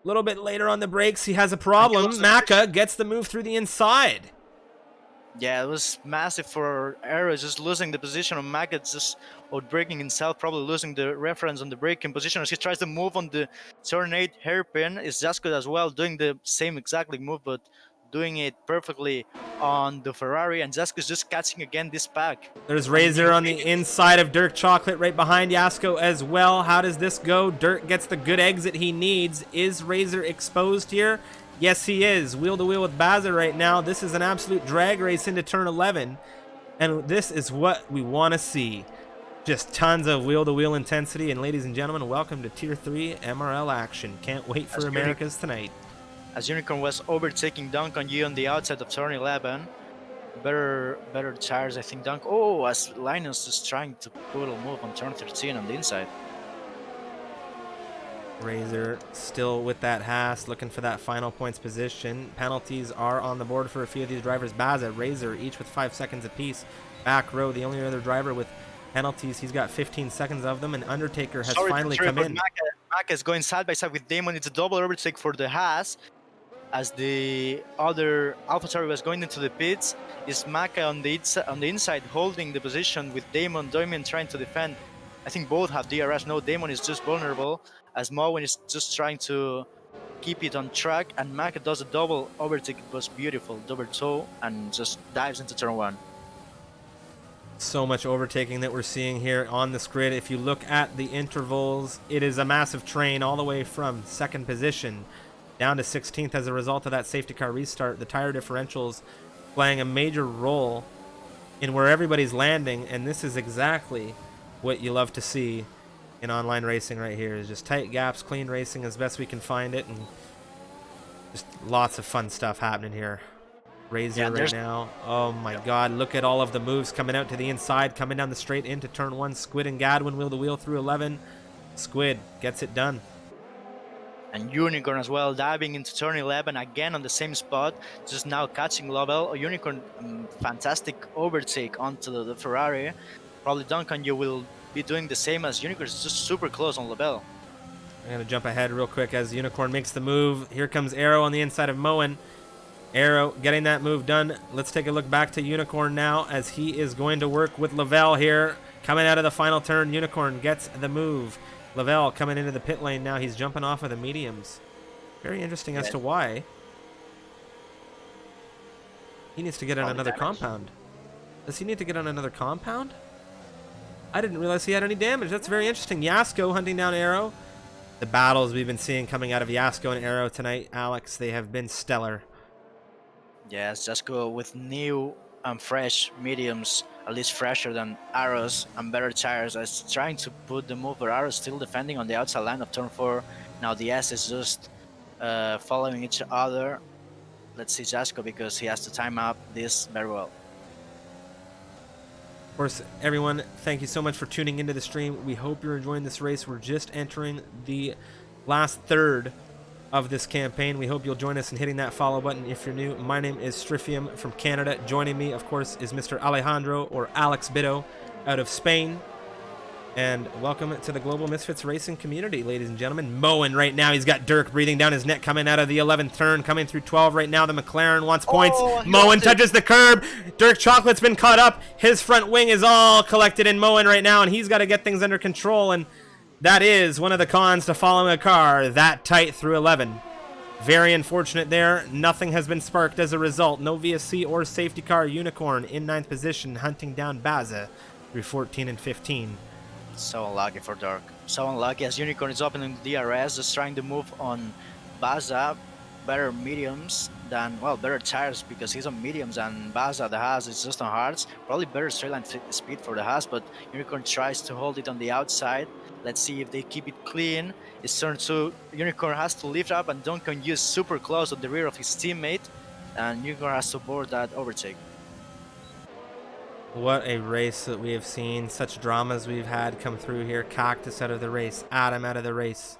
A little bit later on the brakes, he has a problem. Maka gets the move through the inside. Yeah, it was massive for Arrow, just losing the position on Maka, just outbraking himself, probably losing the reference on the braking position as he tries to move on the turn 8 hairpin. It's just good as well, doing the same exactly move, but doing it perfectly on the Ferrari, and Jasko's just catching again this pack. There's Razor on the inside of Dirk Chocolate right behind Yasko as well. How does this go? Dirk gets the good exit he needs. Is Razor exposed here? Yes, he is. Wheel to wheel with Baza right now. This is an absolute drag race into turn 11, and this is what we want to see. Just tons of wheel to wheel intensity, and ladies and gentlemen, welcome to Tier 3 MRL action. Can't wait for Americas tonight. As Unicorn was overtaking Dunk on you on the outside of turn 11. Better tires, I think. Dunk. Oh, as Linus is trying to put a move on turn 13 on the inside. Razor still with that Haas, looking for that final points position. Penalties are on the board for a few of these drivers. Baza, Razor, each with 5 seconds apiece. Back row, the only other driver with penalties. He's got 15 seconds of them, and Undertaker has finally come in. Maka is going side by side with Damon. It's a double overtake for the Haas. As the other AlphaTauri was going into the pits, is Maka on the inside holding the position with Damon. Damon trying to defend. I think both have DRS. No, Damon is just vulnerable, as Moen is just trying to keep it on track, and Maka does a double overtake. It was beautiful, double toe, and just dives into turn 1. So much overtaking that we're seeing here on this grid. If you look at the intervals, it is a massive train all the way from 2nd position down to 16th as a result of that safety car restart. The tire differentials playing a major role in where everybody's landing, and this is exactly what you love to see in online racing right here. Is just tight gaps, clean racing as best we can find it, and just lots of fun stuff happening here. Razor right now. Oh my god, look at all of the moves coming out to the inside, coming down the straight into turn 1. Squid and Gadwin wheel to wheel through 11. Squid gets it done. And Unicorn as well, diving into turn 11 again on the same spot, just now catching Lovell. Unicorn, fantastic overtake onto the Ferrari. Probably Duncan, you will be doing the same, as Unicorn is just super close on Lovell. I'm going to jump ahead real quick as Unicorn makes the move. Here comes Arrow on the inside of Moen. Arrow getting that move done. Let's take a look back to Unicorn now, as he is going to work with Lavelle here. Coming out of the final turn, Unicorn gets the move. Lavelle coming into the pit lane now. He's jumping off of the mediums. Very interesting as to why. He needs to get on another compound. Does he need to get on another compound? I didn't realize he had any damage. That's very interesting. Yasko hunting down Arrow. The battles we've been seeing coming out of Yasko and Arrow tonight, Alex, they have been stellar. Yes, just go with new and fresh mediums, at least fresher than Arrows, and better tires. As trying to put the move, but Arrows still defending on the outside line of turn 4. Now the S is just following each other. Let's see Jasko, because he has to time up this very well. Of course, everyone, thank you so much for tuning into the stream. We hope you're enjoying this race. We're just entering the last third of this campaign. We hope you'll join us in hitting that follow button if you're new. My name is Strifium from Canada. Joining me, of course, is Mr. Alejandro, or Alex Bito, out of Spain. And welcome to the Global Misfits racing community, ladies and gentlemen. Moen right now, he's got Dirk breathing down his neck coming out of the 11th turn, coming through 12 right now. The McLaren wants points. Moen touches the curb. Dirk Chocolate's been caught up. His front wing is all collected in Moen right now, and he's got to get things under control. And that is one of the cons to following a car that tight through 11. Very unfortunate there. Nothing has been sparked as a result. No VSC or safety car. Unicorn in 9th position, hunting down Baza through 14 and 15. So unlucky for Dirk. So unlucky, as Unicorn is opening the DRS, just trying to move on Baza. Better mediums than, well, better tires, because he's on mediums, and Baza, the Haas, is just on hards. Probably better straight line speed for the Haas, but Unicorn tries to hold it on the outside. Let's see if they keep it clean. It's turn 2. Unicorn has to lift up, and Duncan is super close at the rear of his teammate, and Unicorn has to board that overtake. What a race that we have seen. Such dramas we've had come through here. Cactus out of the race. Adam out of the race.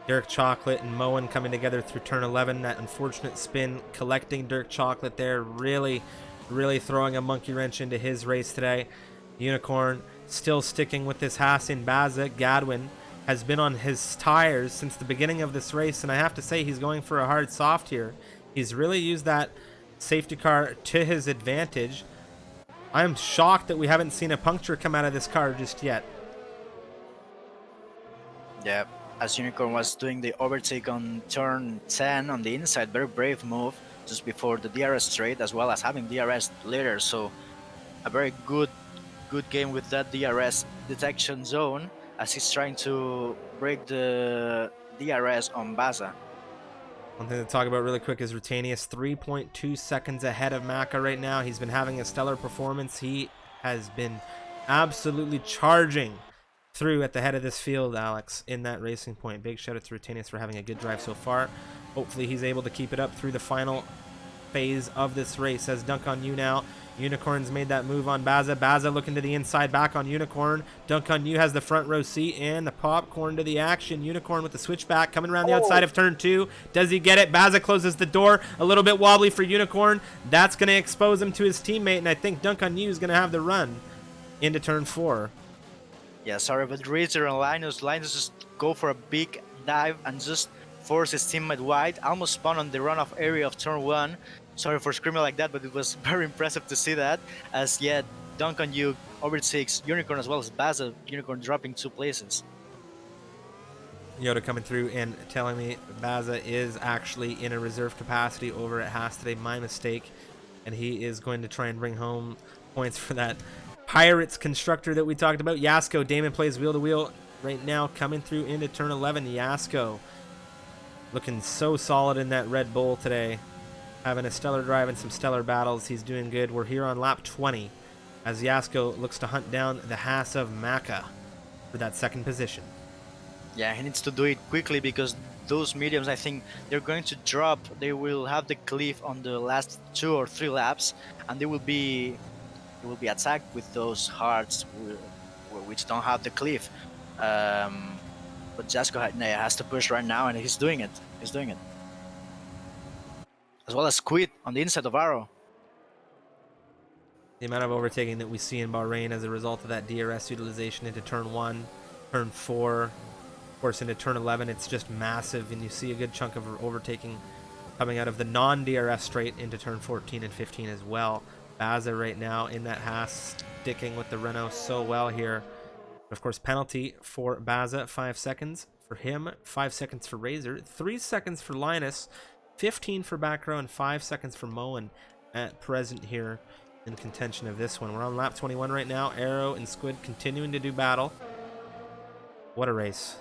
Dirk Chocolate and Moen coming together through turn 11. That unfortunate spin collecting Dirk Chocolate there. Really throwing a monkey wrench into his race today. Unicorn still sticking with this Haas in Baza. Gadwin has been on his tires since the beginning of this race, and I have to say he's going for a hard soft here. He's really used that safety car to his advantage. I'm shocked that we haven't seen a puncture come out of this car just yet. Yeah, as Unicorn was doing the overtake on turn 10 on the inside, very brave move just before the DRS straight, as well as having DRS later. So a very good game with that DRS detection zone as he's trying to break the DRS on Baza. One thing to talk about really quick is Rutanius, 3.2 seconds ahead of Maka right now. He's been having a stellar performance. He has been absolutely charging through at the head of this field, Alex, in that racing point. Big shout out to Rutanius for having a good drive so far. Hopefully he's able to keep it up through the final phase of this race. As Dunk on You now. Unicorn's made that move on Baza. Baza looking to the inside, back on Unicorn. Dunk on You has the front row seat and the popcorn to the action. Unicorn with the switchback coming around the outside of turn 2. Does he get it? Baza closes the door. A little bit wobbly for Unicorn. That's going to expose him to his teammate, and I think Dunk on You is going to have the run into turn 4. Yeah, sorry, but Razor and Linus just go for a big dive and just force his teammate wide. Almost spun on the runoff area of turn 1. Sorry for screaming like that, but it was very impressive to see that. As yet, Dunk on You overtakes Unicorn as well as Baza. Unicorn dropping 2 places. Yoda coming through and telling me Baza is actually in a reserve capacity over at Haas today. My mistake. And he is going to try and bring home points for that Pirates constructor that we talked about. Yasko, Damon plays wheel to wheel right now, coming through into turn 11. Yasko looking so solid in that Red Bull today. Having a stellar drive and some stellar battles. He's doing good. We're here on lap 20 as Yasko looks to hunt down the Haas of Maka for that second position. Yeah, he needs to do it quickly because those mediums, I think they're going to drop. They will have the cliff on the last 2 or 3 laps, and they will be attacked with those hards which don't have the cliff. But Jasko has to push right now, and he's doing it. As well as Squid on the inside of Arrow. The amount of overtaking that we see in Bahrain as a result of that DRS utilization into turn 1, turn 4, of course into turn 11, it's just massive, and you see a good chunk of overtaking coming out of the non-DRS straight into turn 14 and 15 as well. Baza right now in that Haas, sticking with the Renault so well here. Of course, penalty for Baza, 5 seconds for him, 5 seconds for Razor, 3 seconds for Linus, 15 for back row, and 5 seconds for Moen at present here in contention of this one. We're on lap 21 right now. Arrow and Squid continuing to do battle. What a race.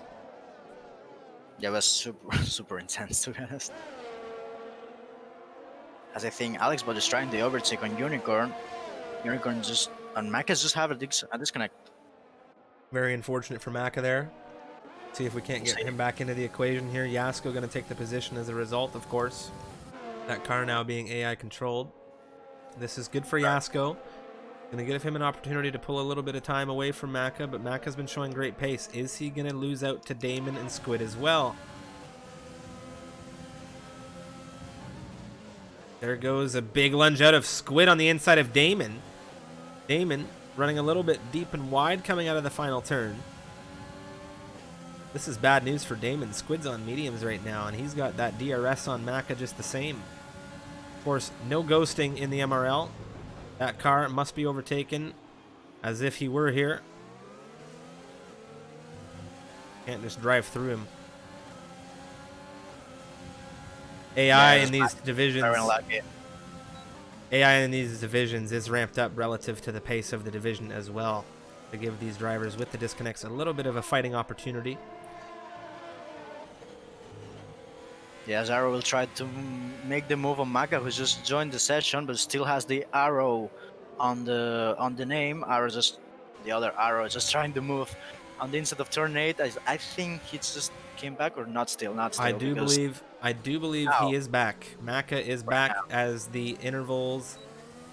Yeah, it was super intense, to be honest. As I think Alex Bot is trying the overtake on Unicorn. Unicorn just, and Maka's just have a disconnect. Very unfortunate for Maka there. See if we can't get him back into the equation here. Yasko going to take the position as a result, of course. That car now being AI controlled. This is good for Yasko. Going to give him an opportunity to pull a little bit of time away from Maka, but Maka's been showing great pace. Is he going to lose out to Damon and Squid as well? There goes a big lunge out of Squid on the inside of Damon. Damon running a little bit deep and wide coming out of the final turn. This is bad news for Damon. Squid's on mediums right now, and he's got that DRS on Maka just the same. Of course, no ghosting in the MRL. That car must be overtaken as if he were here. Can't just drive through him. AI in these divisions. AI in these divisions is ramped up relative to the pace of the division as well, to give these drivers with the disconnects a little bit of a fighting opportunity. Yeah, Zaro will try to make the move on Maka, who just joined the session but still has the arrow on the name. Arrow just the other arrow just trying to move on the inside of turn 8. I think he just came back, or not still. I do believe he is back. Maka is back as the intervals.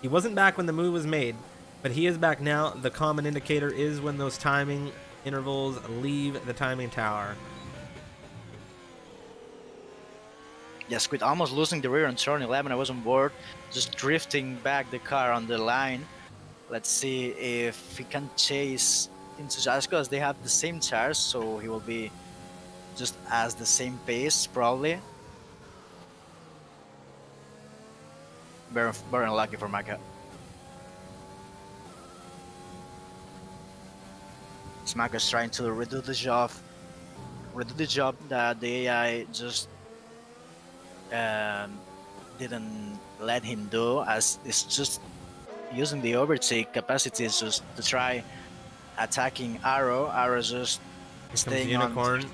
He wasn't back when the move was made, But he is back now. The common indicator is when those timing intervals leave the timing tower. Yeah, Squid almost losing the rear on turn 11. I was on board, just drifting back the car on the line. Let's see if he can chase into Jasko, as they have the same tires, so he will be just as the same pace probably. Very unlucky for Maka. Smaka's trying to redo the job that the AI just didn't let him do, as it's just using the overtake capacities just to try attacking Arrow. Arrow's just Here comes staying Unicorn.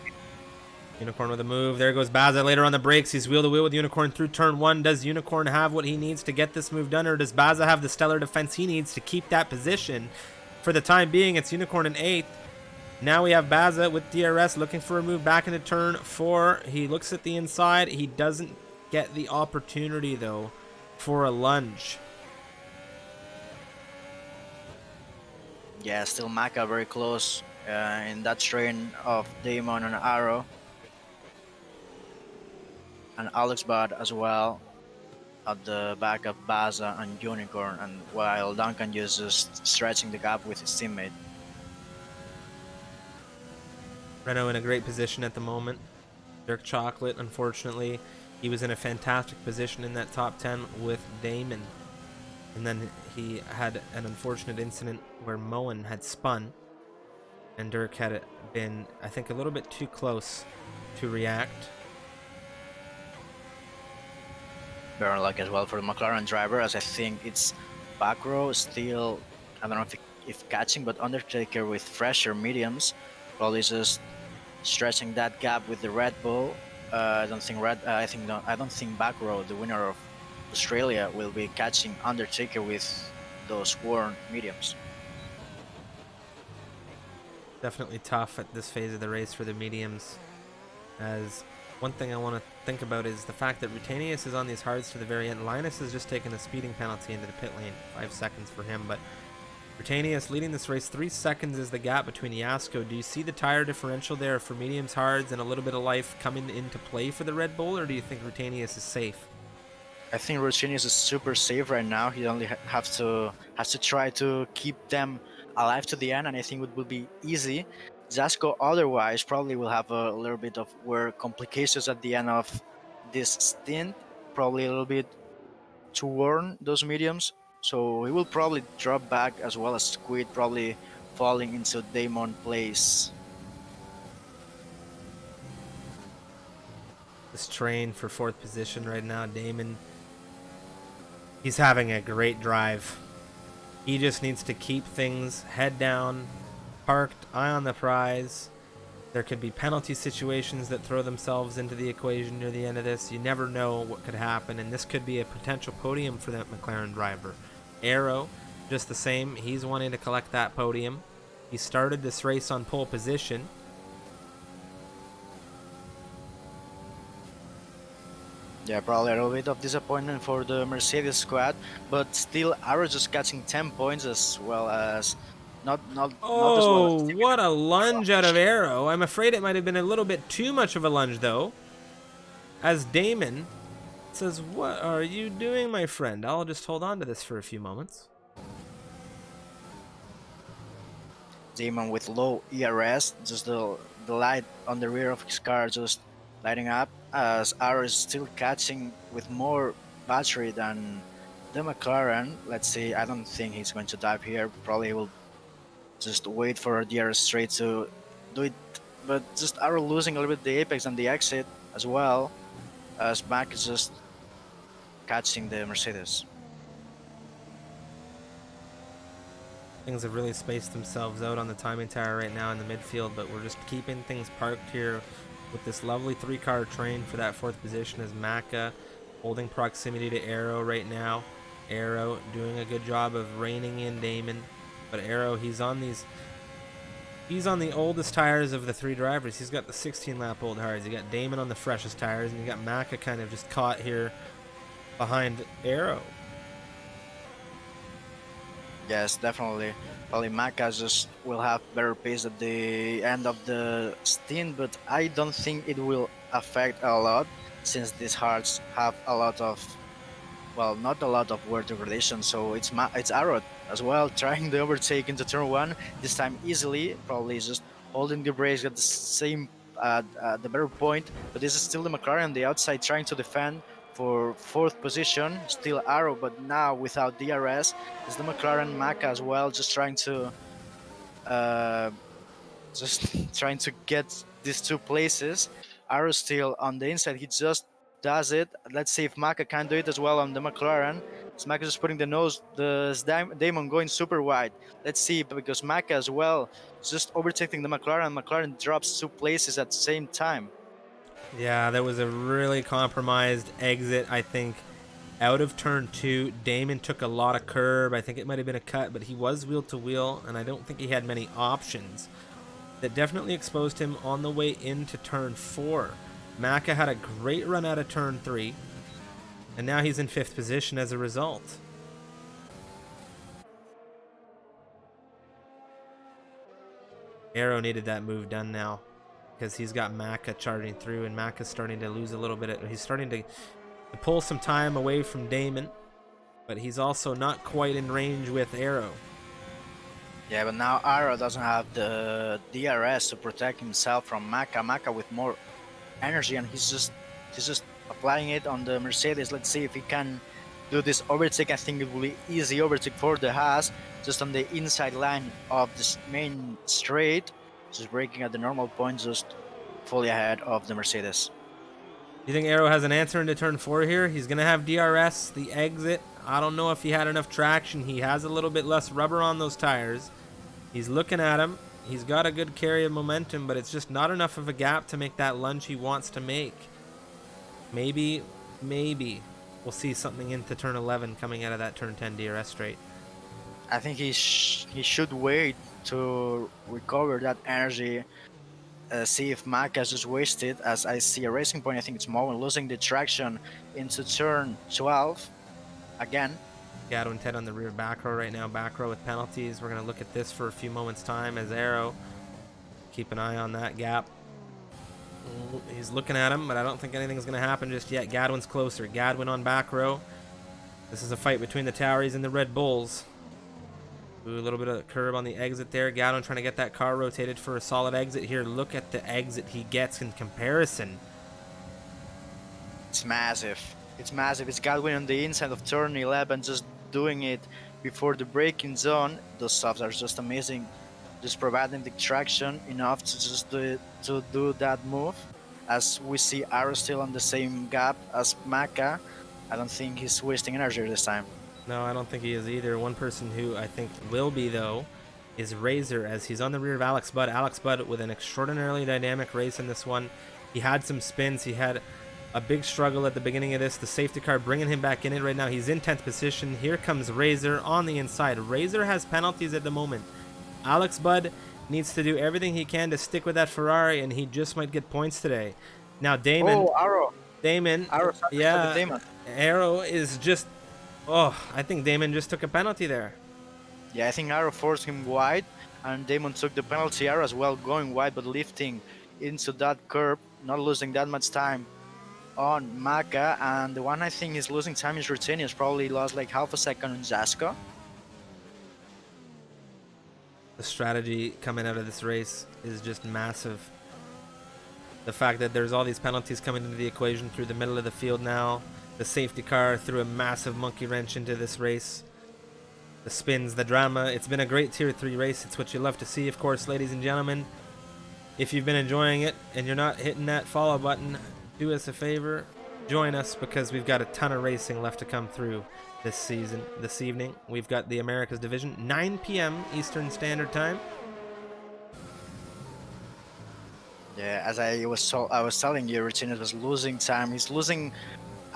Unicorn with a move. There goes Baza later on the brakes. He's wheel to wheel with Unicorn through turn 1. Does Unicorn have what he needs to get this move done, or does Baza have the stellar defense he needs to keep that position? For the time being, it's Unicorn in 8th. Now we have Baza with DRS looking for a move back into turn 4. He looks at the inside. He doesn't get the opportunity, though, for a lunge. Yeah, still Maka very close in that train of Damon and Arrow. And Alex Bud as well at the back of Baza and Unicorn, and while Duncan is just stretching the gap with his teammate. Renault in a great position at the moment. Dirk Chocolate, unfortunately, he was in a fantastic position in that top 10 with Damon. And then he had an unfortunate incident where Moen had spun, and Dirk had been, I think, a little bit too close to react. Very unlucky as well for the McLaren driver, as I think it's back row still, I don't know if catching, but Undertaker with fresher mediums probably just stretching that gap with the Red Bull. I don't think back row, the winner of Australia, will be catching Undertaker with those worn mediums. Definitely tough at this phase of the race for the mediums, as one thing I want to think about is the fact that Rutanius is on these hards to the very end. Linus has just taken a speeding penalty into the pit lane, 5 seconds for him, but Rutanius leading this race. 3 seconds is the gap between Yasko. Do you see the tire differential there for mediums, hards, and a little bit of life coming into play for the Red Bull, or do you think Rutanius is safe? I think Rutanius is super safe right now. He only has to try to keep them alive to the end, and I think it will be easy. Zasco otherwise probably will have a little bit of complications at the end of this stint, probably a little bit too worn, those mediums, so he will probably drop back, as well as Squid probably falling into Damon place. This train for 4th position right now, Damon, he's having a great drive. He just needs to keep things head down, parked, eye on the prize. There could be penalty situations that throw themselves into the equation near the end of this. You never know what could happen, and this could be a potential podium for that McLaren driver. Arrow, just the same. He's wanting to collect that podium. He started this race on pole position. Yeah, probably a little bit of disappointment for the Mercedes squad, but still Arrow just catching 10 points, as well as not as well as what a lunge out of Arrow. I'm afraid it might have been a little bit too much of a lunge, though, as Damon says, "What are you doing, my friend?" I'll just hold on to this for a few moments. Damon with low ERS, just the light on the rear of his car just lighting up, as Arrow is still catching with more battery than the McLaren. Let's see, I don't think he's going to dive here. Probably he will just wait for DRS straight to do it, but just Arrow losing a little bit the apex and the exit as well, as Mac is just catching the Mercedes. Things have really spaced themselves out on the timing tower right now in the midfield, but we're just keeping things parked here with this lovely 3-car train for that 4th position, as Maka holding proximity to Arrow right now. Arrow doing a good job of reining in Damon, but Arrow, he's on the oldest tires of the 3 drivers. He's got the 16-lap old hards. You got Damon on the freshest tires, and you got Maka kind of just caught here behind Arrow. Yes, definitely. Probably Maka just will have better pace at the end of the stint, but I don't think it will affect a lot since these hearts have a lot of, well, not a lot of word degradation. So it's Arrowed as well, trying the overtake into turn one. This time easily, probably just holding the brakes at the same the better point. But this is still the McLaren on the outside trying to defend for fourth position. Still Arrow, but now without DRS. Is the McLaren Maka as well, just trying to uh, just trying to get these two places. Arrow still on the inside. He just does it. Let's see if Maka can do it as well on the McLaren. Maka just putting the nose, the Damon going super wide. Let's see, because Maka as well just overtaking the McLaren. McLaren drops two places at the same time. Yeah, there was a really compromised exit, I think, out of turn two. Damon took a lot of curb. I think it might have been a cut, but he was wheel to wheel, and I don't think he had many options. That definitely exposed him on the way into turn four. Maka had a great run out of turn three, and now he's in fifth position as a result. Arrow needed that move done now because he's got Maka charging through, and Maka's starting to lose a little bit. He's starting to pull some time away from Damon, but he's also not quite in range with Arrow. Yeah, but now Arrow doesn't have the DRS to protect himself from Maka. Maka with more energy, and he's just applying it on the Mercedes. Let's see if he can do this overtake. I think it will be easy overtake for the Haas, just on the inside line of this main straight, just braking at the normal point, just fully ahead of the Mercedes. You think Arrow has an answer into turn four here? He's going to have DRS, the exit. I don't know if he had enough traction. He has a little bit less rubber on those tires. He's looking at him. He's got a good carry of momentum, but it's just not enough of a gap to make that lunge he wants to make. Maybe we'll see something into turn 11 coming out of that turn 10 DRS straight. I think he should wait to recover that energy. See if Maka just wasted. As I see a racing point, I think it's Moen losing the traction into turn 12 again. Gadwin Ted on the rear back row right now. Back row with penalties. We're going to look at this for a few moments' time as Arrow. Keep an eye on that gap. He's looking at him, but I don't think anything's going to happen just yet. Gadwin's closer. Gadwin on back row. This is a fight between the Toweries and the Red Bulls. Ooh, a little bit of curb on the exit there. Gadwin trying to get that car rotated for a solid exit here. Look at the exit he gets in comparison. It's massive. It's massive. It's Gadwin on the inside of turn 11, just doing it before the braking zone. Those softs are just amazing. Just providing the traction enough to just do that move. As we see Arrow still on the same gap as Maka, I don't think he's wasting energy this time. No, I don't think he is either. One person who I think will be, though, is Razor, as he's on the rear of Alex Budd. Alex Budd with an extraordinarily dynamic race in this one. He had some spins. He had a big struggle at the beginning of this. The safety car bringing him back in it right now. He's in 10th position. Here comes Razor on the inside. Razor has penalties at the moment. Alex Budd needs to do everything he can to stick with that Ferrari, and he just might get points today. Now, Damon. Oh, Arrow. Damon. Arrow. Yeah. Damon. Arrow is just... Oh, I think Damon just took a penalty there. Yeah, I think Arrow forced him wide, and Damon took the penalty. Arrow as well, going wide, but lifting into that curb, not losing that much time on Maka. And the one I think is losing time is Rutinius. Probably lost like half a second on Jasko. The strategy coming out of this race is just massive. The fact that there's all these penalties coming into the equation through the middle of the field now. The safety car threw a massive monkey wrench into this race. The spins, the drama. It's been a great Tier 3 race. It's what you love to see, of course, ladies and gentlemen. If you've been enjoying it and you're not hitting that follow button, do us a favor. Join us, because we've got a ton of racing left to come through this evening. We've got the Americas Division, 9 p.m. Eastern Standard Time. Yeah, as I was telling you, Rutinius was losing time. He's losing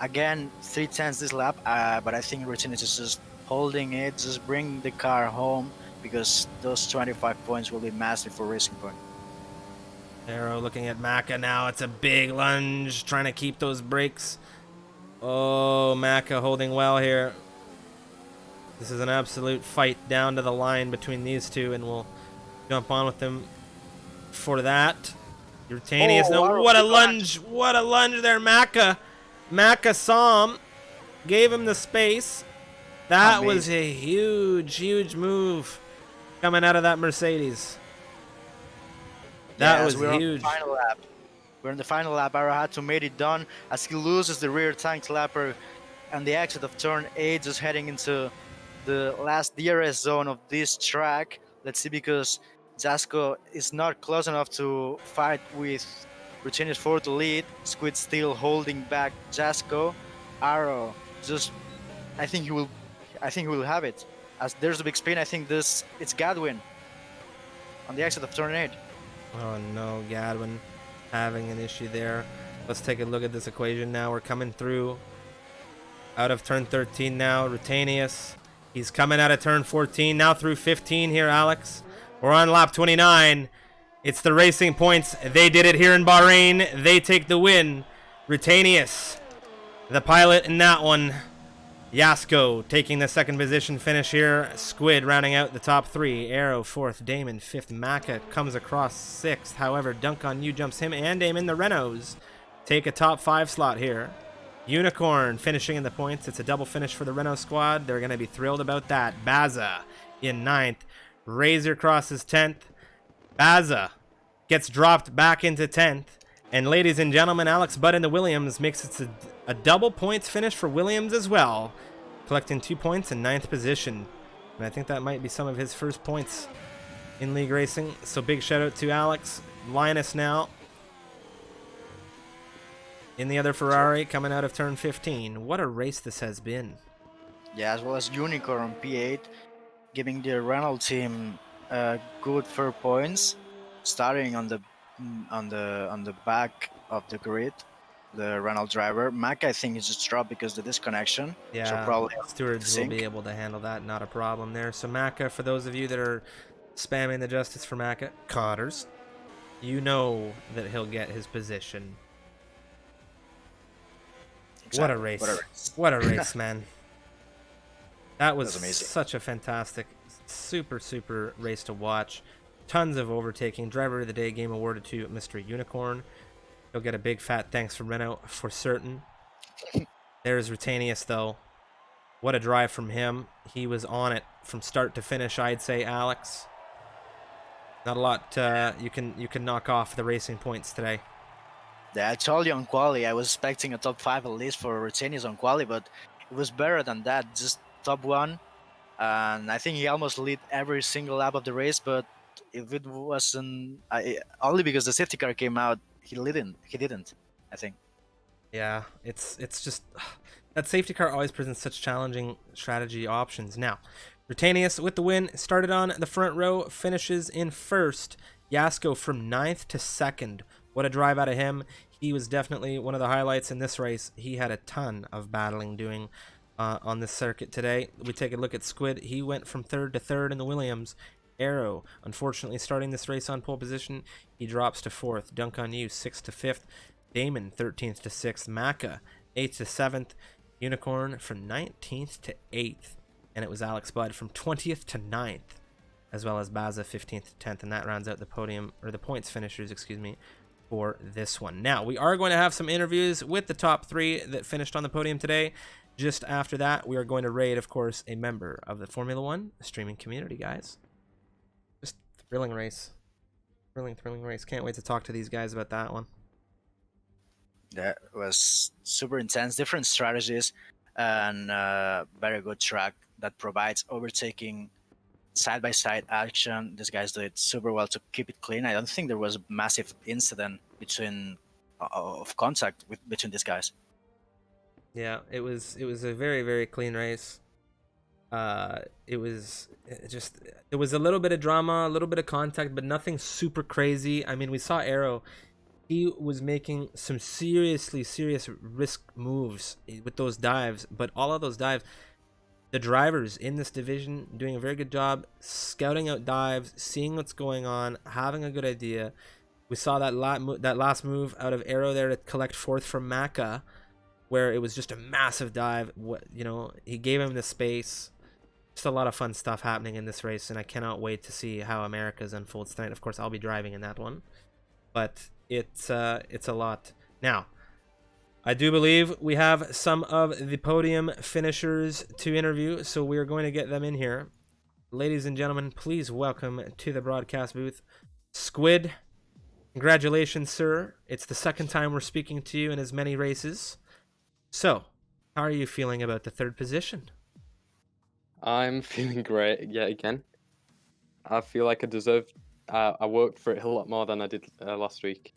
again 3/10 this lap, but I think Rutinius is just holding it, just bring the car home, because those 25 points will be massive for Racing Point. Arrow looking at Maka now. It's a big lunge, trying to keep those brakes. Oh, Maka holding well here. This is an absolute fight down to the line between these two, and we'll jump on with them for that. Urtanius, no, what a lunge! What a lunge there, Maka. Maka saw him, gave him the space. That was a huge, huge move coming out of that Mercedes. That was huge. We're in the final lap. Arrow had to make it done as he loses the rear tank lapper and the exit of turn 8, just heading into the last DRS zone of this track. Let's see, because Jasko is not close enough to fight with Rutenius for the lead. Squid still holding back Jasko. Arrow just, I think he will have it. As there's a big spin, I think it's Gadwin on the exit of turn 8. Oh no, Gadwin having an issue there. Let's take a look at this equation now. We're coming through out of turn 13 now. Rutanius, he's coming out of turn 14 now through 15 here, Alex. We're on lap 29. It's the Racing Points. They did it here in Bahrain. They take the win. Rutanius, the pilot in that one. Jasko taking the second position finish here. Squid rounding out the top 3. Arrow 4th. Damon 5th. Maka comes across 6th. However, Dunk on You jumps him and Damon. The Renaults take a top 5 slot here. Unicorn finishing in the points. It's a double finish for the Renault squad. They're going to be thrilled about that. Baza in 9th. Razor crosses 10th. Baza gets dropped back into 10th. And ladies and gentlemen, Alex Budd in the Williams makes it a double points finish for Williams as well, collecting 2 points in 9th position. And I think that might be some of his first points in league racing. So big shout out to Alex. Linus now in the other Ferrari coming out of turn 15. What a race this has been. Yeah, as well as Unicorn on P8, giving the Renault team good fair points, starting on the back of the grid. The Renault driver, Mac, I think, is just dropped because of the disconnection. Yeah, so probably stewards will be able to handle that. Not a problem there. So Maka, for those of you that are spamming the justice for Maka, Cotters, you know that he'll get his position. Exactly. What a race. What a race, man. That was amazing. Such a fantastic, super race to watch. Tons of overtaking. Driver of the Day game awarded to Mr. Unicorn. He'll get a big fat thanks from Renault for certain. There's Rutanius, though. What a drive from him. He was on it from start to finish, I'd say, Alex. Not a lot you can knock off the Racing Points today. Yeah, I told you on quali, I was expecting a top 5 at least for Rutanius on quali, but it was better than that. Just top 1. And I think he almost led every single lap of the race, but if it wasn't only because the safety car came out, he didn't, I think. Yeah, it's just that safety car always presents such challenging strategy options. Now, Rutanius with the win, started on the front row, finishes in 1st. Jasko from 9th to 2nd. What a drive out of him. He was definitely one of the highlights in this race. He had a ton of battling doing on this circuit today. We take a look at Squid. He went from 3rd to 3rd in the Williams. Arrow, unfortunately, starting this race on pole position, he drops to 4th. Dunk on You, 6th to 5th. Damon, 13th to 6th. Maka, 8th to 7th. Unicorn from 19th to 8th. And it was Alex Budd from 20th to 9th, as well as Baza, 15th to 10th. And that rounds out the podium, or the points finishers, excuse me, for this one. Now, we are going to have some interviews with the top 3 that finished on the podium today. Just after that, we are going to raid, of course, a member of the Formula One streaming community, guys. Just thrilling race. Thrilling race. Can't wait to talk to these guys about that one. That was super intense. Different strategies and very good track that provides overtaking, side-by-side action. These guys did super well to keep it clean. I don't think there was a massive incident of contact between these guys. Yeah, it was a very clean race. There was a little bit of drama, a little bit of contact, but nothing super crazy. I mean, we saw Arrow. He was making some serious risk moves with those dives, but all of those dives, the drivers in this division doing a very good job scouting out dives, seeing what's going on, having a good idea. We saw that last move out of Arrow there to collect 4th from Maka, where it was just a massive dive. He gave him the space. just a lot of fun stuff happening in this race, and I cannot wait to see how America's unfolds tonight. Of course, I'll be driving in that one, but it's a lot. Now, I do believe we have some of the podium finishers to interview, so we are going to get them in here. Ladies and gentlemen, please welcome to the broadcast booth, Squid. Congratulations, sir. It's the second time we're speaking to you in as many races. So, how are you feeling about the third position? I'm feeling great yet again. I feel like I deserved. I worked for it a lot more than I did last week.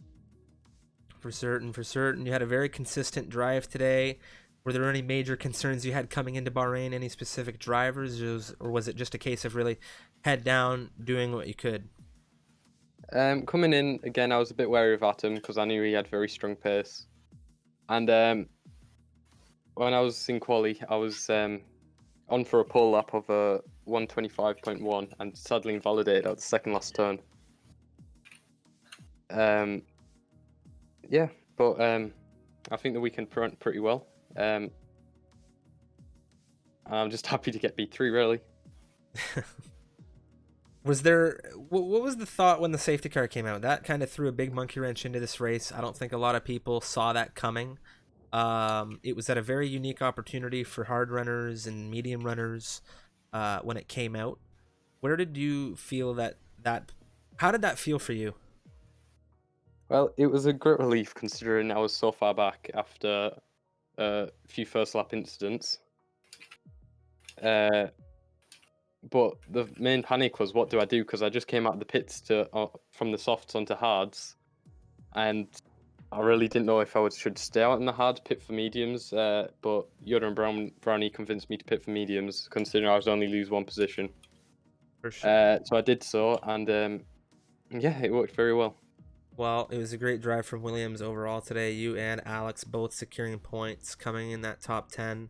For certain, for certain. You had a very consistent drive today. Were there any major concerns you had coming into Bahrain? Any specific drivers, or was it just a case of really head down, doing what you could? Coming in again, I was a bit wary of Atom because I knew he had very strong pace. And when I was in quali, I was on for a pole lap of a 125.1 and sadly invalidated at the second last turn. Yeah, but I think the weekend went pretty well. I'm just happy to get B3, really. Was there, what was the thought when the safety car came out? That kind of threw a big monkey wrench into this race. I don't think a lot of people saw that coming. It was at a very unique opportunity for hard runners and medium runners when it came out. Where did you feel that how did that feel for you? Well, it was a great relief considering I was so far back after a few first lap incidents. But the main panic was, what do I do? Because I just came out of the pits from the softs onto hards, and I really didn't know if I should stay out in the hard pit for mediums. But Yoda and Brownie convinced me to pit for mediums, considering I was only lose one position. For sure. So I did so, and yeah, it worked very well. Well, it was a great drive from Williams overall today. You and Alex both securing points, coming in that top 10.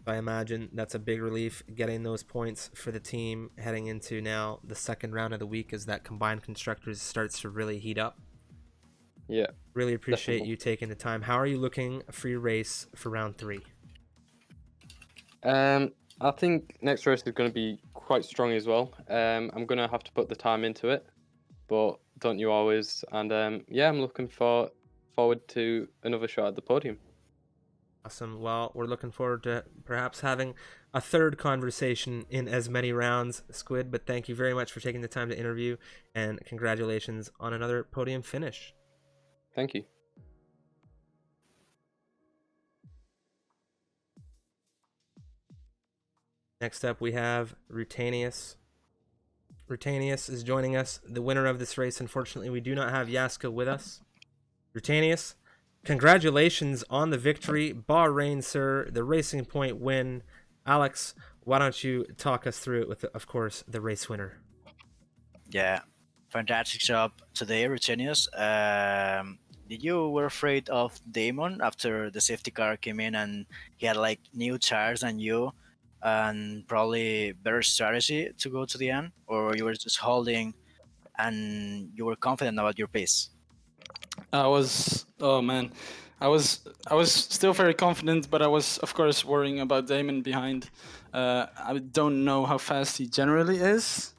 I imagine that's a big relief, getting those points for the team heading into now the second round of the week as that combined constructors starts to really heat up. Yeah. Really appreciate definitely. you taking the time. How are you looking for your race for round 3? I think next race is going to be quite strong as well. I'm going to have to put the time into it, but don't you always? And yeah, I'm looking forward to another shot at the podium. Awesome. Well, we're looking forward to perhaps having a third conversation in as many rounds, Squid, but thank you very much for taking the time to interview, and congratulations on another podium finish. Thank you. Next up, we have Rutanius. Rutanius is joining us, the winner of this race. Unfortunately, we do not have Yaska with us. Rutanius, congratulations on the victory. Bahrain, sir, the Racing Point win. Alex, why don't you talk us through it with, of course, the race winner? Yeah, fantastic job today, Rutenius. Did you were afraid of Damon after the safety car came in and he had like new tires than you and probably better strategy to go to the end, or you were just holding and you were confident about your pace? Oh man, I was still very confident, but I was of course worrying about Damon behind. I don't know how fast he generally is,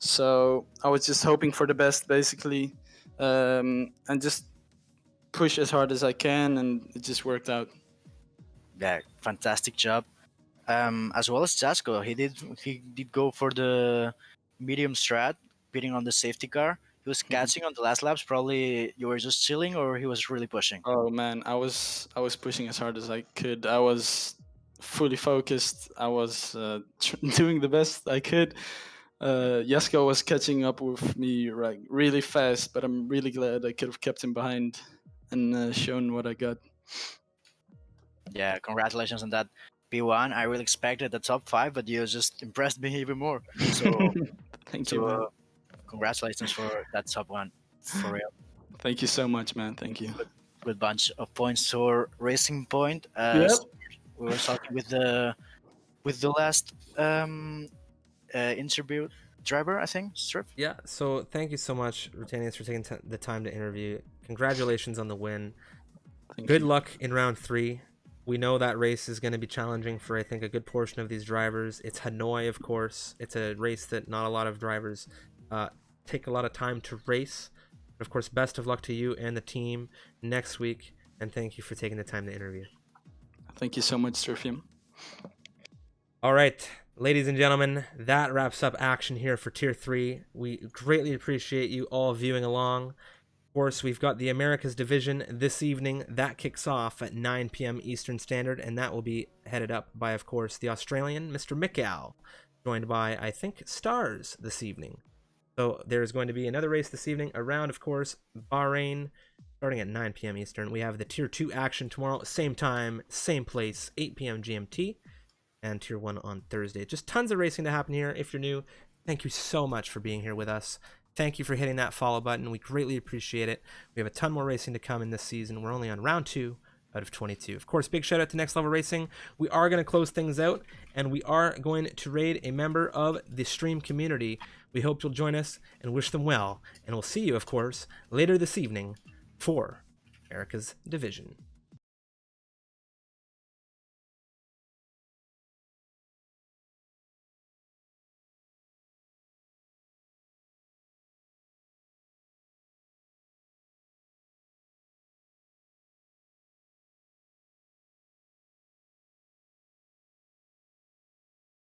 so I was just hoping for the best basically, and just push as hard as I can, and it just worked out. Yeah, fantastic job. As well as Jasko, he did go for the medium strat, beating on the safety car. He was catching on the last laps. Probably you were just chilling, or he was really pushing. Oh man, I was pushing as hard as I could. I was fully focused. I was doing the best I could. Yasko was catching up with me like really fast, but I'm really glad I could have kept him behind and shown what I got. Yeah, congratulations on that P1. I really expected the top 5, but you just impressed me even more. So, Thank you, man. Congratulations for that top 1. For real. Thank you so much, man. Thank you. Good bunch of points for Racing Point. Yep. We were talking with the last interview driver, I think, Strip. Yeah, so thank you so much, Rutanius, for taking the time to interview. Congratulations on the win. Thank Good you. luck in round 3. We know that race is going to be challenging for, I think, a good portion of these drivers. It's Hanoi, of course. It's a race that not a lot of drivers take a lot of time to race. But of course, best of luck to you and the team next week, and thank you for taking the time to interview. Thank you so much, Surfium. All right, ladies and gentlemen, that wraps up action here for Tier 3. We greatly appreciate you all viewing along. Of course, we've got the Americas Division this evening. That kicks off at 9 p.m. Eastern Standard, and that will be headed up by, of course, the Australian Mr. Mikael, joined by, I think, Stars this evening. So there's going to be another race this evening around, of course, Bahrain, starting at 9 p.m. Eastern. We have the Tier 2 action tomorrow, same time, same place, 8 p.m. GMT, and Tier 1 on Thursday. Just tons of racing to happen here. If you're new, thank you so much for being here with us. Thank you for hitting that follow button. We greatly appreciate it. We have a ton more racing to come in this season. We're only on round 2 out of 22. Of course, big shout out to Next Level Racing. We are going to close things out, and we are going to raid a member of the stream community. We hope you'll join us and wish them well. And we'll see you, of course, later this evening for America's Division.